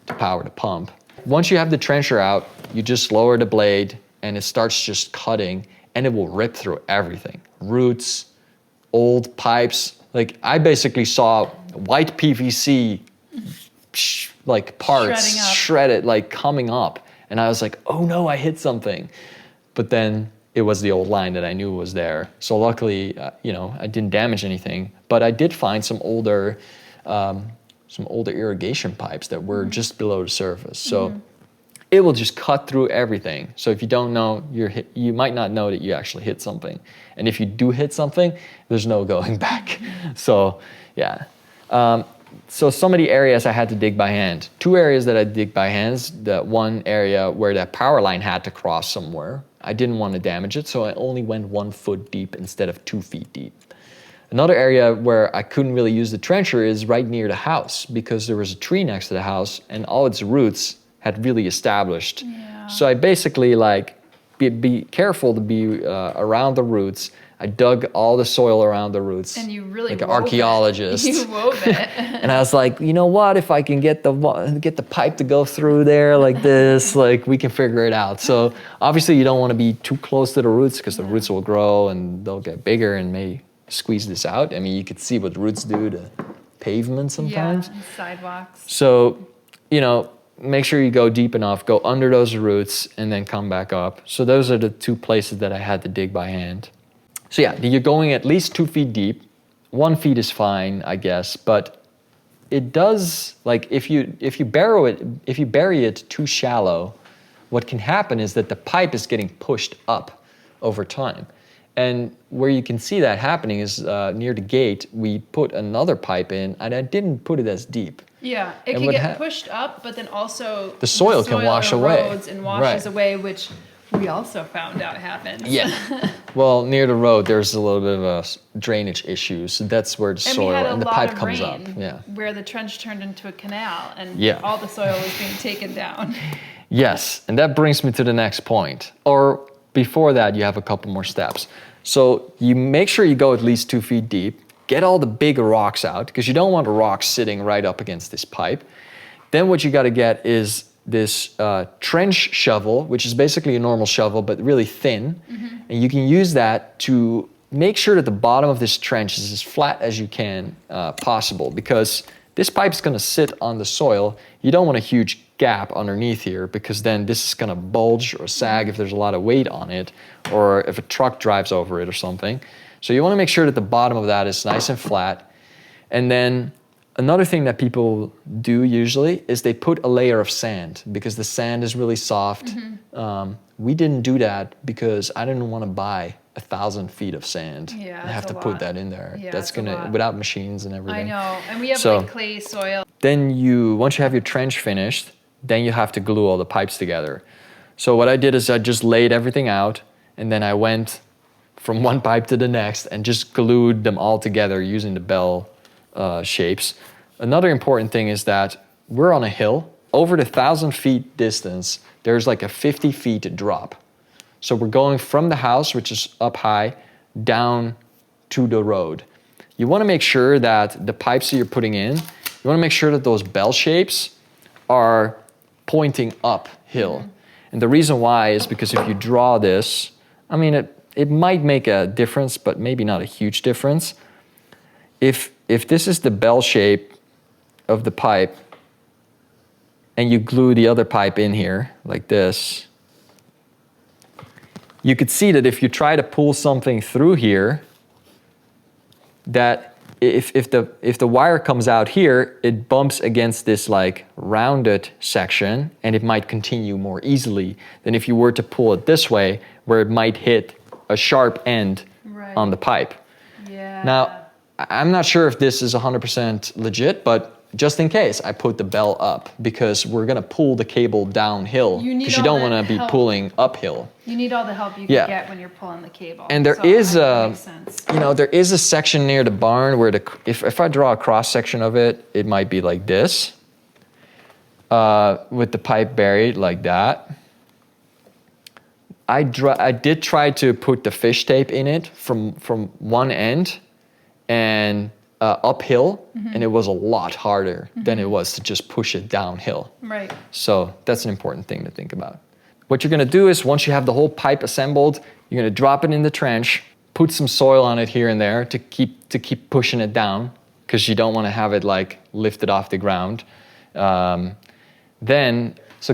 to power the pump. Once you have the trencher out, you just lower the blade and it starts just cutting, and it will rip through everything. Roots, old pipes. Like, I basically saw white PVC like parts shredded, like coming up. And I was like, oh no, I hit something. But then it was the old line that I knew was there. So luckily, I didn't damage anything, but I did find some older irrigation pipes that were just below the surface. So it will just cut through everything. So if you don't know, you might not know that you actually hit something. And if you do hit something, there's no going back. So yeah. so some of the areas I had to dig by hand. 2 areas that I dig by hands. The one area where that power line had to cross somewhere. I didn't want to damage it, so I only went 1 foot deep instead of 2 feet deep. Another area where I couldn't really use the trencher is right near the house because there was a tree next to the house and all its roots had really established. Yeah. So I basically like, be careful to be around the roots. I dug all the soil around the roots. And you really like an wove archaeologist. It. You wove it. And I was like, you know what? If I can get the pipe to go through there like this, like we can figure it out. So obviously you don't want to be too close to the roots because the roots will grow and they'll get bigger and may squeeze this out. I mean, you could see what roots do to pavement sometimes. Yeah, and sidewalks. So, you know, make sure you go deep enough, go under those roots and then come back up. So those are the 2 places that I had to dig by hand. So yeah, you're going at least 2 feet deep. 1 feet is fine, I guess, but it does, like if you bury it too shallow, what can happen is that the pipe is getting pushed up over time. And where you can see that happening is near the gate, we put another pipe in and I didn't put it as deep. Yeah, it can get pushed up, but then also the soil can wash away. Erodes and washes away, which we also found out happens. Yeah. Well, near the road, there's a little bit of a drainage issue, so that's where the soil and the pipe comes up. Yeah. Where the trench turned into a canal, and all the soil was being taken down. Yes, and that brings me to the next point. Or before that, you have a couple more steps. So you make sure you go at least 2 feet deep. Get all the big rocks out because you don't want the rocks sitting right up against this pipe. Then what you got to get is this trench shovel, which is basically a normal shovel but really thin. And you can use that to make sure that the bottom of this trench is as flat as you can possible because this pipe is going to sit on the soil. You don't want a huge gap underneath here because then this is going to bulge or sag if there's a lot of weight on it or if a truck drives over it or something. So you want to make sure that the bottom of that is nice and flat. And then another thing that people do usually is they put a layer of sand because the sand is really soft. We didn't do that because I didn't want to buy 1,000 feet of sand and have to put that in there. Yeah, that's gonna, without machines and everything. I know, and we have like clay soil. Then once you have your trench finished, then you have to glue all the pipes together. So what I did is I just laid everything out and then I went from one pipe to the next and just glued them all together using the bell shapes. Another important thing is that we're on a hill. Over the 1,000 feet distance, there's like a 50 feet drop. So we're going from the house, which is up high, down to the road. You want to make sure that the pipes that you're putting in, you want to make sure that those bell shapes are pointing uphill. And the reason why is because if you draw this, I mean, it might make a difference, but maybe not a huge difference. If this is the bell shape of the pipe and you glue the other pipe in here like this, you could see that if you try to pull something through here, that if the wire comes out here, it bumps against this like rounded section and it might continue more easily than if you were to pull it this way where it might hit a sharp end on the pipe. Yeah. Now, I'm not sure if this is 100% legit, but just in case, I put the bell up because we're gonna pull the cable downhill because you don't want to be pulling uphill. You need all the help you can get when you're pulling the cable. And there is there is a section near the barn where if I draw a cross section of it, it might be like this, with the pipe buried like that. I did try to put the fish tape in it from one end and uphill, and it was a lot harder than it was to just push it downhill. Right. So that's an important thing to think about. What you're gonna do is once you have the whole pipe assembled, you're gonna drop it in the trench, put some soil on it here and there to keep pushing it down because you don't want to have it like lifted off the ground. So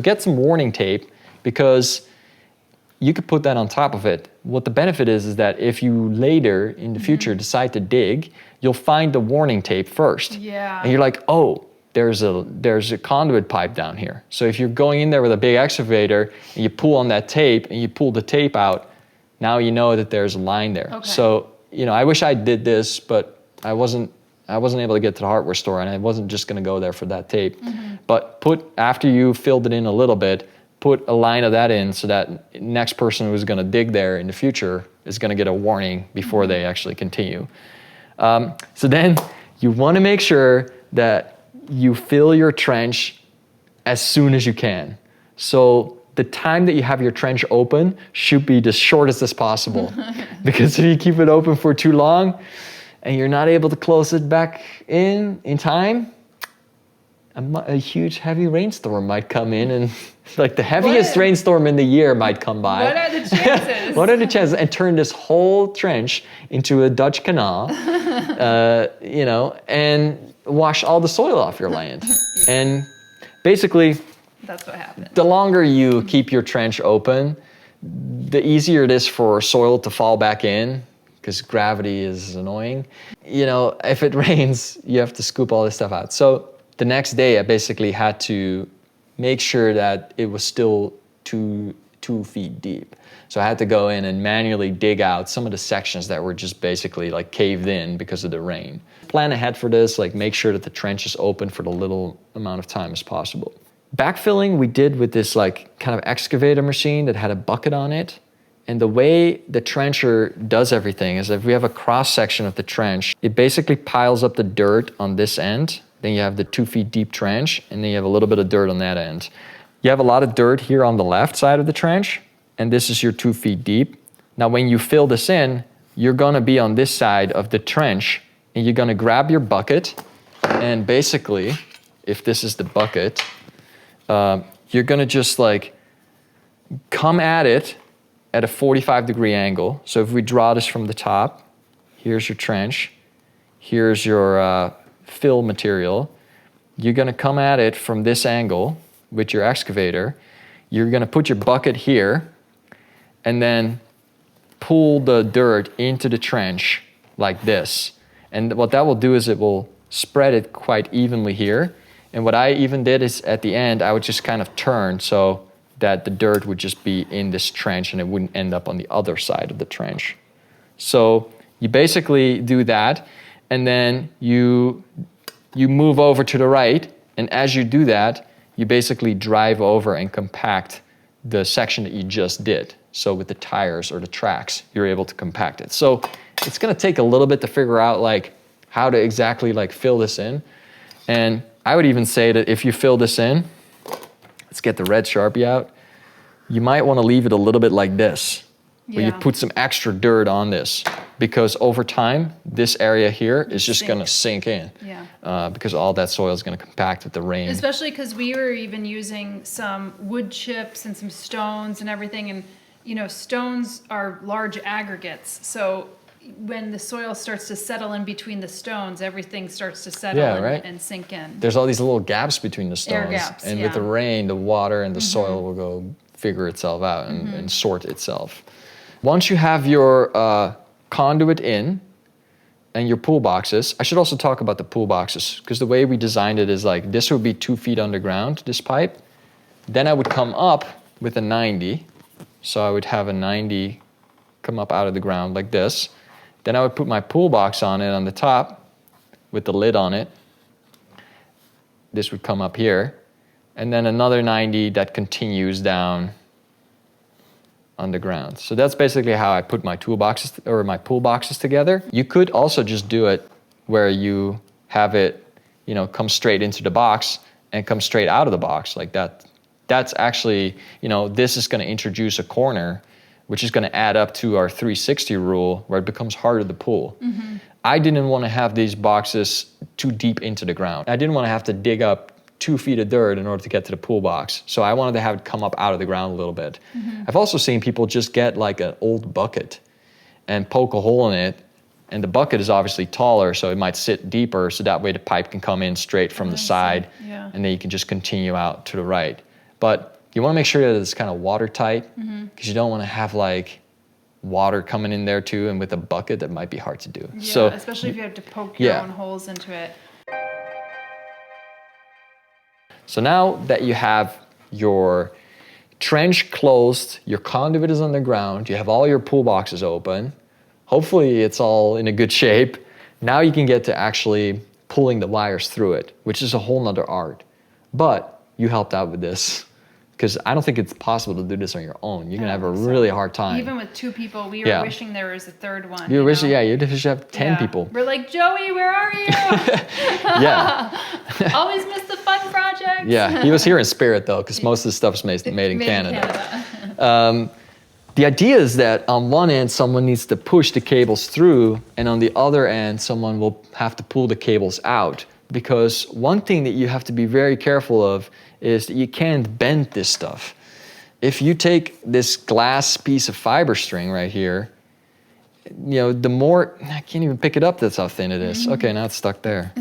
get some warning tape because you could put that on top of it. What the benefit is that if you later in the future decide to dig, you'll find the warning tape first. Yeah. And you're like, oh, there's a conduit pipe down here. So if you're going in there with a big excavator and you pull on that tape and you pull the tape out, now you know that there's a line there. Okay. So, I wish I did this, but I wasn't I wasn't able to get to the hardware store, and I wasn't just going to go there for that tape. But after you filled it in a little bit, put a line of that in so that next person who's going to dig there in the future is going to get a warning before they actually continue. So then you want to make sure that you fill your trench as soon as you can. So the time that you have your trench open should be the shortest as possible. Because if you keep it open for too long and you're not able to close it back in time, a huge heavy rainstorm might come in, and like the heaviest rainstorm in the year might come by. What are the chances? What are the chances? And turn this whole trench into a Dutch canal, and wash all the soil off your land. And basically, That's what happened. the longer you keep your trench open, the easier it is for soil to fall back in, because gravity is annoying. If it rains, you have to scoop all this stuff out. So the next day, I basically had to make sure that it was still 2 feet deep. So I had to go in and manually dig out some of the sections that were just basically like caved in because of the rain. Plan ahead for this, like make sure that the trench is open for the little amount of time as possible. Backfilling we did with this like kind of excavator machine that had a bucket on it. And the way the trencher does everything is if we have a cross section of the trench, it basically piles up the dirt on this end. Then you have the 2 feet deep trench, and then you have a little bit of dirt on that end. You have a lot of dirt here on the left side of the trench, and this is your 2 feet deep. Now, when you fill this in, you're gonna be on this side of the trench, and you're gonna grab your bucket, and basically, if this is the bucket, you're gonna just like come at it at a 45-degree angle. So if we draw this from the top, here's your trench, here's your fill material. You're gonna come at it from this angle with your excavator. You're gonna put your bucket here and then pull the dirt into the trench like this. And what that will do is it will spread it quite evenly here. And what I even did is at the end, I would just kind of turn so that the dirt would just be in this trench and it wouldn't end up on the other side of the trench. So you basically do that, and then you move over to the right, and as you do that, you basically drive over and compact the section that you just did. So with the tires or the tracks, you're able to compact it. So it's gonna take a little bit to figure out like how to exactly like fill this in. And I would even say that if you fill this in, let's get the red Sharpie out, you might wanna leave it a little bit like this, where you put some extra dirt on this, because over time, this area here is just gonna sink in. Because all that soil is gonna compact with the rain. Especially because we were even using some wood chips and some stones and everything, and stones are large aggregates. So when the soil starts to settle in between the stones, everything starts to settle and sink in. There's all these little gaps between the stones. Air gaps, and with the rain, the water and the soil will go figure itself out and sort itself. Once you have your conduit in and your pool boxes, I should also talk about the pool boxes, because the way we designed it is like this would be 2 feet underground, this pipe. Then I would come up with a 90. So I would have a 90 come up out of the ground like this. Then I would put my pool box on it on the top with the lid on it. This would come up here. And then another 90 that continues down on the ground. So that's basically how I put my toolboxes or my pool boxes together. You could also just do it where you have it, come straight into the box and come straight out of the box like that. That's actually, this is going to introduce a corner, which is going to add up to our 360 rule, where it becomes harder to pull. I didn't want to have these boxes too deep into the ground. I didn't want to have to dig up 2 feet of dirt in order to get to the pool box. So I wanted to have it come up out of the ground a little bit. I've also seen people just get like an old bucket and poke a hole in it. And the bucket is obviously taller, so it might sit deeper, so that way the pipe can come in straight from the side, and then you can just continue out to the right. But you want to make sure that it's kind of watertight, because you don't want to have like water coming in there too, and with a bucket that might be hard to do. So especially if you have to poke your own holes into it. So now that you have your trench closed, your conduit is on the ground, you have all your pool boxes open, hopefully it's all in a good shape, Now you can get to actually pulling the wires through it, which is a whole nother art. But you helped out with this, because I don't think it's possible to do this on your own. You're gonna have a really hard time. Even with 2 people, we were wishing there was a third one. You wish, yeah, you'd have 10 people. We're like, Joey, where are you? Yeah. Always miss the fun projects. Yeah, he was here in spirit though, because most of the stuff's made in Canada. The idea is that on one end, someone needs to push the cables through, and on the other end, someone will have to pull the cables out. Because one thing that you have to be very careful of is that you can't bend this stuff. If you take this glass piece of fiber string right here, you know, the more, I can't even pick it up, that's how thin it is. Okay, now it's stuck there.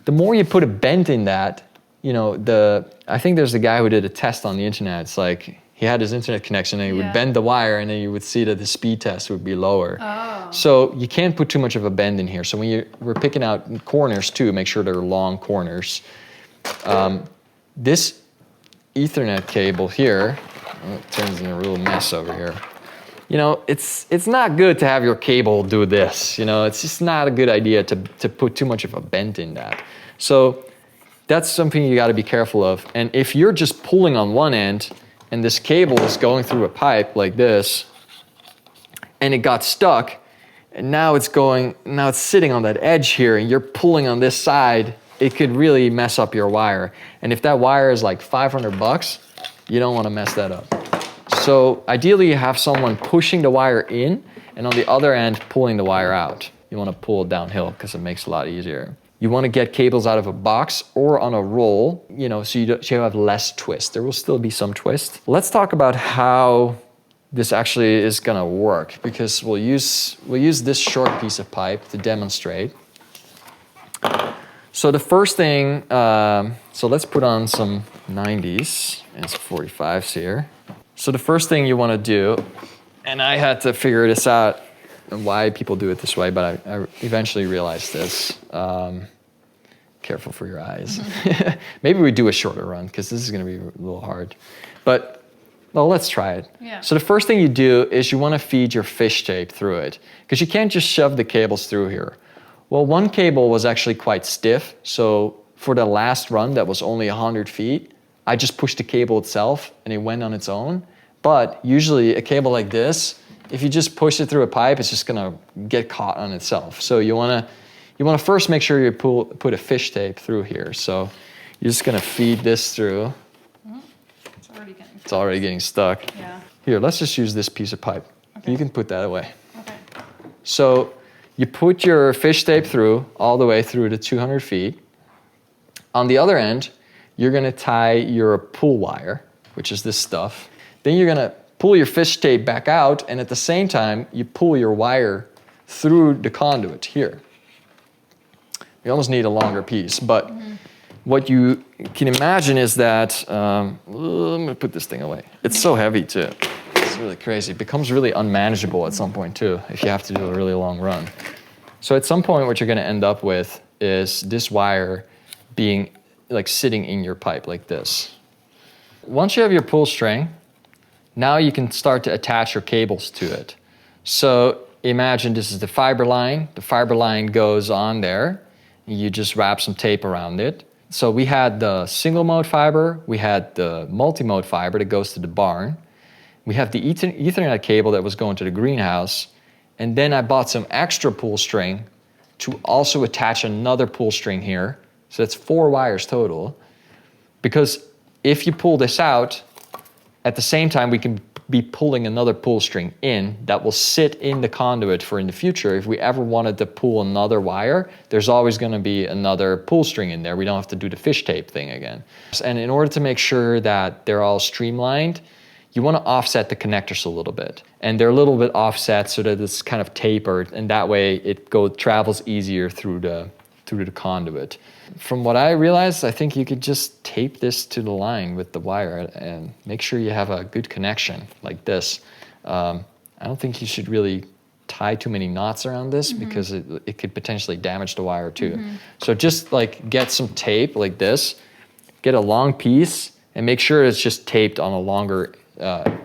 The more you put a bend in that, you know, I think there's a guy who did a test on the internet. It's like, he had his internet connection and he would bend the wire, and then you would see that the speed test would be lower. Oh. So you can't put too much of a bend in here. So when we're picking out corners too, make sure they're long corners. This Ethernet cable here, it turns into a real mess over here. You know, it's not good to have your cable do this. You know, it's just not a good idea to put too much of a bend in that. So that's something you got to be careful of. And if you're just pulling on one end, and this cable is going through a pipe like this, and it got stuck, and now it's sitting on that edge here, and you're pulling on this side, it could really mess up your wire. And if that wire is like $500, you don't want to mess that up. So ideally you have someone pushing the wire in, and on the other end pulling the wire out. You want to pull it downhill because it makes it a lot easier. You want to get cables out of a box or on a roll, you know, so you have less twist. There will still be some twist. Let's talk about how this actually is going to work, because we'll use this short piece of pipe to demonstrate. So the first thing, so let's put on some 90s and some 45s here. So the first thing you want to do, and I had to figure this out, and why people do it this way, but I eventually realized this. Careful for your eyes. Maybe we do a shorter run, because this is going to be a little hard. But, well, let's try it. Yeah. So the first thing you do is you want to feed your fish tape through it, because you can't just shove the cables through here. Well, one cable was actually quite stiff, so for the last run that was only 100 feet, I just pushed the cable itself, and it went on its own. But usually a cable like this, if you just push it through a pipe, it's just gonna get caught on itself. So you wanna first make sure you put a fish tape through here. So you're just gonna feed this through. It's already getting stuck. Yeah. Here, let's just use this piece of pipe. Okay. You can put that away. Okay. So you put your fish tape through all the way through to 200 feet. On the other end, you're gonna tie your pull wire, which is this stuff. Then you're gonna pull your fish tape back out, and at the same time, you pull your wire through the conduit here. You almost need a longer piece, but what you can imagine is that, I'm gonna put this thing away. It's so heavy too. It's really crazy. It becomes really unmanageable at some point too, if you have to do a really long run. So at some point, what you're gonna end up with is this wire being like sitting in your pipe like this. Once you have your pull string, now you can start to attach your cables to it. So imagine this is the fiber line. The fiber line goes on there. You just wrap some tape around it. So we had the single mode fiber. We had the multi-mode fiber that goes to the barn. We have the Ethernet cable that was going to the greenhouse. And then I bought some extra pull string to also attach another pull string here. So that's 4 wires total. Because if you pull this out, at the same time, we can be pulling another pull string in that will sit in the conduit for in the future. If we ever wanted to pull another wire, there's always going to be another pull string in there. We don't have to do the fish tape thing again. And in order to make sure that they're all streamlined, you want to offset the connectors a little bit. And they're a little bit offset so that it's kind of tapered, and that way it travels easier through the conduit. From what I realized, I think you could just tape this to the line with the wire and make sure you have a good connection like this. I don't think you should really tie too many knots around this because it could potentially damage the wire too. So just like get some tape like this, get a long piece, and make sure it's just taped on a longer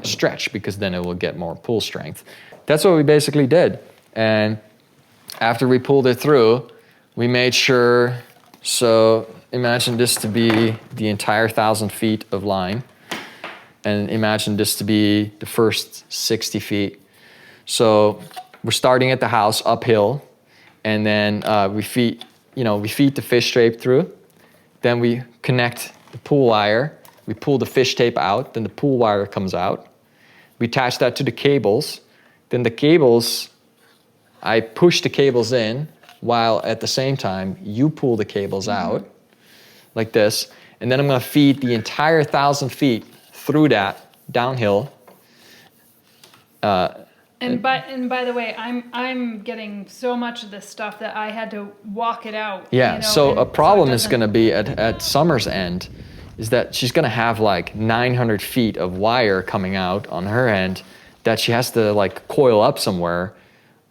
stretch, because then it will get more pull strength. That's what we basically did. And after we pulled it through, we made sure, so imagine this to be the entire 1,000 feet of line. And imagine this to be the first 60 feet. So we're starting at the house uphill, and then we feed the fish tape through. Then we connect the pool wire. We pull the fish tape out, then the pool wire comes out. We attach that to the cables. Then the cables, I push the cables in, while at the same time you pull the cables out, like this. And then I'm gonna feed the entire 1,000 feet through that downhill. And by the way, I'm getting so much of this stuff that I had to walk it out. Yeah, you know, so a problem is doesn't- going to be at Summer's end is that she's going to have like 900 feet of wire coming out on her end that she has to like coil up somewhere.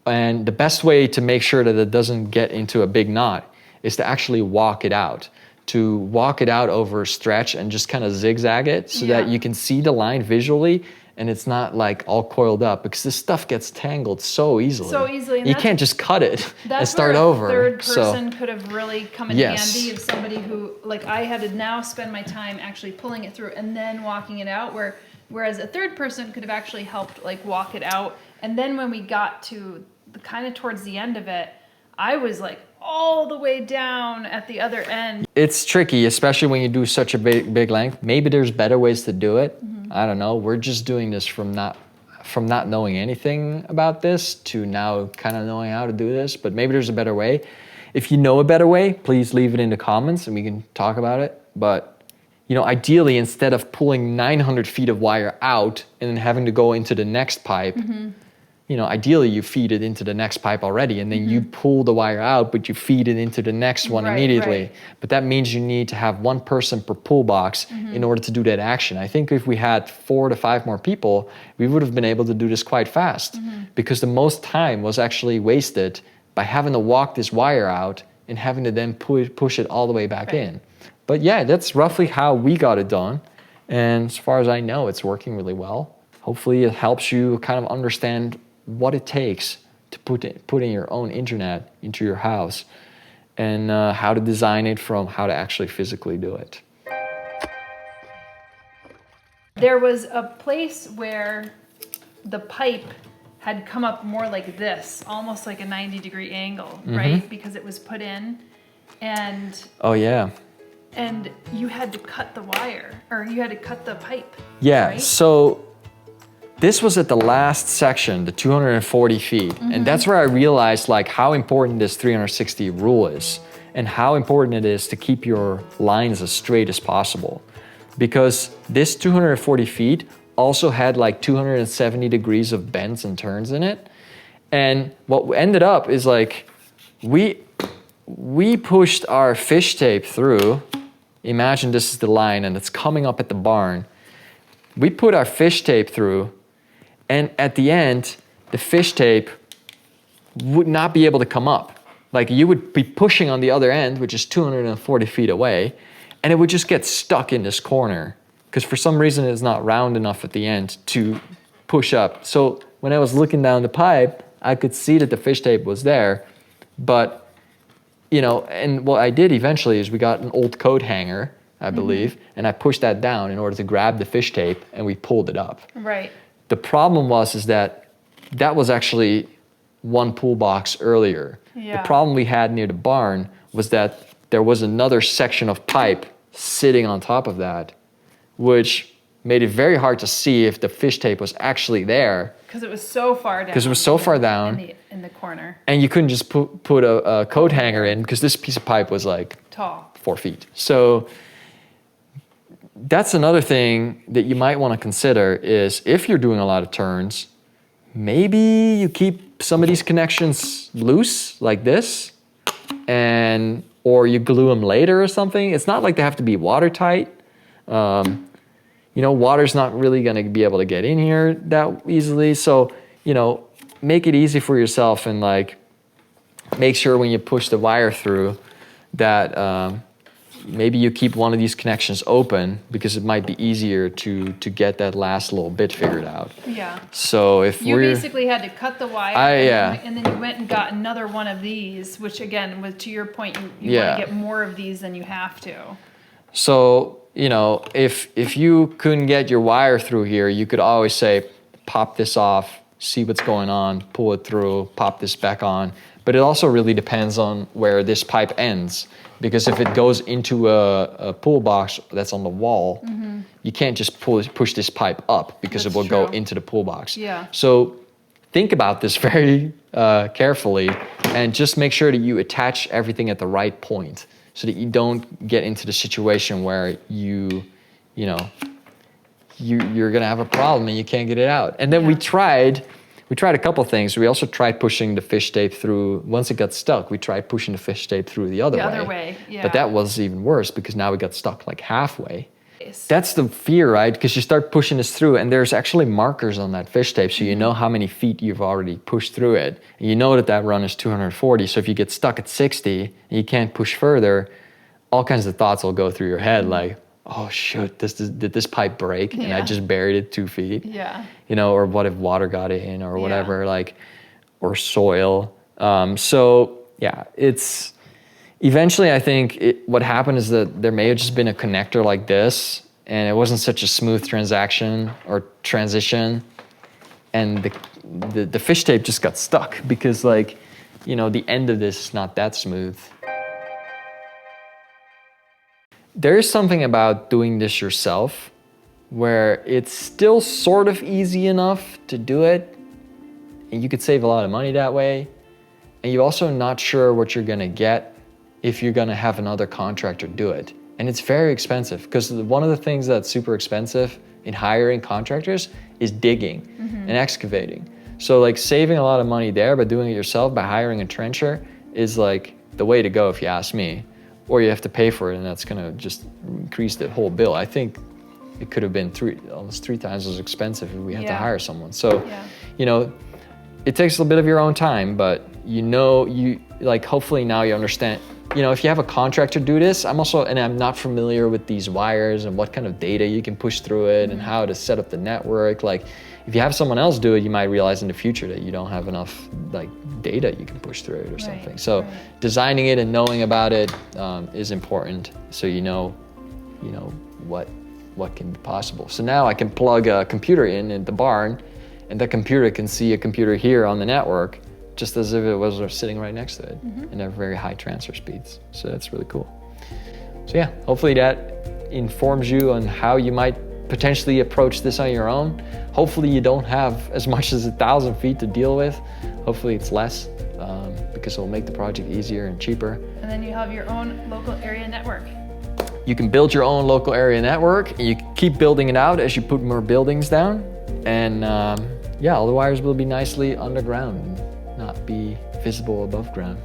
And the best way to make sure that it doesn't get into a big knot is to actually walk it out. To walk it out over a stretch and just kind of zigzag it so that you can see the line visually and it's not like all coiled up, because this stuff gets tangled so easily. So easily. And you can't just cut it and start where over. A third person could have really come in Yes. handy, of somebody who, like, I had to now spend my time actually pulling it through and then walking it out, whereas a third person could have actually helped like walk it out. And then when we got to the kind of towards the end of it, I was like all the way down at the other end. It's tricky, especially when you do such a big length. Maybe there's better ways to do it. I don't know. We're just doing this from not knowing anything about this to now kind of knowing how to do this. But maybe there's a better way. If you know a better way, please leave it in the comments and we can talk about it. But you know, ideally, instead of pulling 900 feet of wire out and then having to go into the next pipe, you know, ideally you feed it into the next pipe already and then you pull the wire out, but you feed it into the next one immediately. Right. But that means you need to have one person per pull box in order to do that action. I think if we had 4 to 5 more people, we would have been able to do this quite fast because the most time was actually wasted by having to walk this wire out and having to then push it all the way back in. But yeah, that's roughly how we got it done. And as far as I know, it's working really well. Hopefully it helps you kind of understand what it takes to put in your own internet into your house and how to design it from how to actually physically do it. There was a place where the pipe had come up more like this, almost like a 90-degree angle, right? Because it was put in and Oh yeah. and you had to cut the wire, or you had to cut the pipe. Yeah, right? so this was at the last section, the 240 feet. And that's where I realized like how important this 360 rule is and how important it is to keep your lines as straight as possible. Because this 240 feet also had like 270 degrees of bends and turns in it. And what ended up is like, we pushed our fish tape through. Imagine this is the line and it's coming up at the barn. We put our fish tape through, and at the end, the fish tape would not be able to come up. Like you would be pushing on the other end, which is 240 feet away, and it would just get stuck in this corner because for some reason it's not round enough at the end to push up. So when I was looking down the pipe, I could see that the fish tape was there, but you know, and what I did eventually is we got an old coat hanger, I believe, and I pushed that down in order to grab the fish tape and we pulled it up. Right. The problem was that was actually one pool box earlier. Yeah. The problem we had near the barn was that there was another section of pipe sitting on top of that, which made it very hard to see if the fish tape was actually there. Because it was so far down. Because it was so far down. In the corner. And you couldn't just put a coat hanger in because this piece of pipe was like Tall. 4 feet. So that's another thing that you might want to consider is if you're doing a lot of turns, maybe you keep some of these connections loose like this, or you glue them later or something. It's not like they have to be watertight. You know, water's not really going to be able to get in here that easily. So, you know, make it easy for yourself and like make sure when you push the wire through that maybe you keep one of these connections open because it might be easier to get that last little bit figured out. Yeah. So if You we're basically had to cut the wire, and then you went and got another one of these, which again, to your point, you want to get more of these than you have to. So, you know, if you couldn't get your wire through here, you could always say, pop this off, see what's going on, pull it through, pop this back on. But it also really depends on where this pipe ends. Because if it goes into a pull box that's on the wall, you can't just push this pipe up because it will go into the pull box. Yeah. So think about this very carefully and just make sure that you attach everything at the right point so that you don't get into the situation where you're gonna have a problem and you can't get it out. And then we tried a couple things. We also tried pushing the fish tape through. Once it got stuck, we tried pushing the fish tape through the other way. Yeah. But that was even worse because now we got stuck like halfway. That's the fear, right? Because you start pushing this through and there's actually markers on that fish tape so you know how many feet you've already pushed through it. And you know that run is 240, so if you get stuck at 60 and you can't push further, all kinds of thoughts will go through your head like, oh shoot, did this pipe break and I just buried it 2 feet? Yeah. You know, or what if water got in or whatever, like, or soil. So yeah, it's eventually I think what happened is that there may have just been a connector like this and it wasn't such a smooth transition, and the fish tape just got stuck because, like, you know, the end of this is not that smooth. There is something about doing this yourself where it's still sort of easy enough to do it and you could save a lot of money that way, and you're also not sure what you're gonna get if you're gonna have another contractor do it. And it's very expensive because one of the things that's super expensive in hiring contractors is digging and excavating. So like saving a lot of money there by doing it yourself by hiring a trencher is like the way to go if you ask me. Or you have to pay for it and that's gonna just increase the whole bill. I think it could have been almost three times as expensive if we had to hire someone. So, you know, it takes a little bit of your own time, but hopefully now you understand, you know, if you have a contractor do this, I'm not familiar with these wires and what kind of data you can push through it and how to set up the network. Like, if you have someone else do it, you might realize in the future that you don't have enough like data you can push through it or something. So designing it and knowing about it is important, so you know what can be possible. So now I can plug a computer in the barn, and the computer can see a computer here on the network, just as if it was sitting right next to it, and they're very high transfer speeds. So that's really cool. So yeah, hopefully that informs you on how you might potentially approach this on your own. Hopefully you don't have as much as 1,000 feet to deal with. Hopefully it's less, because it'll make the project easier and cheaper. And then you have your own local area network. You can build your own local area network, and you keep building it out as you put more buildings down. And all the wires will be nicely underground, not be visible above ground.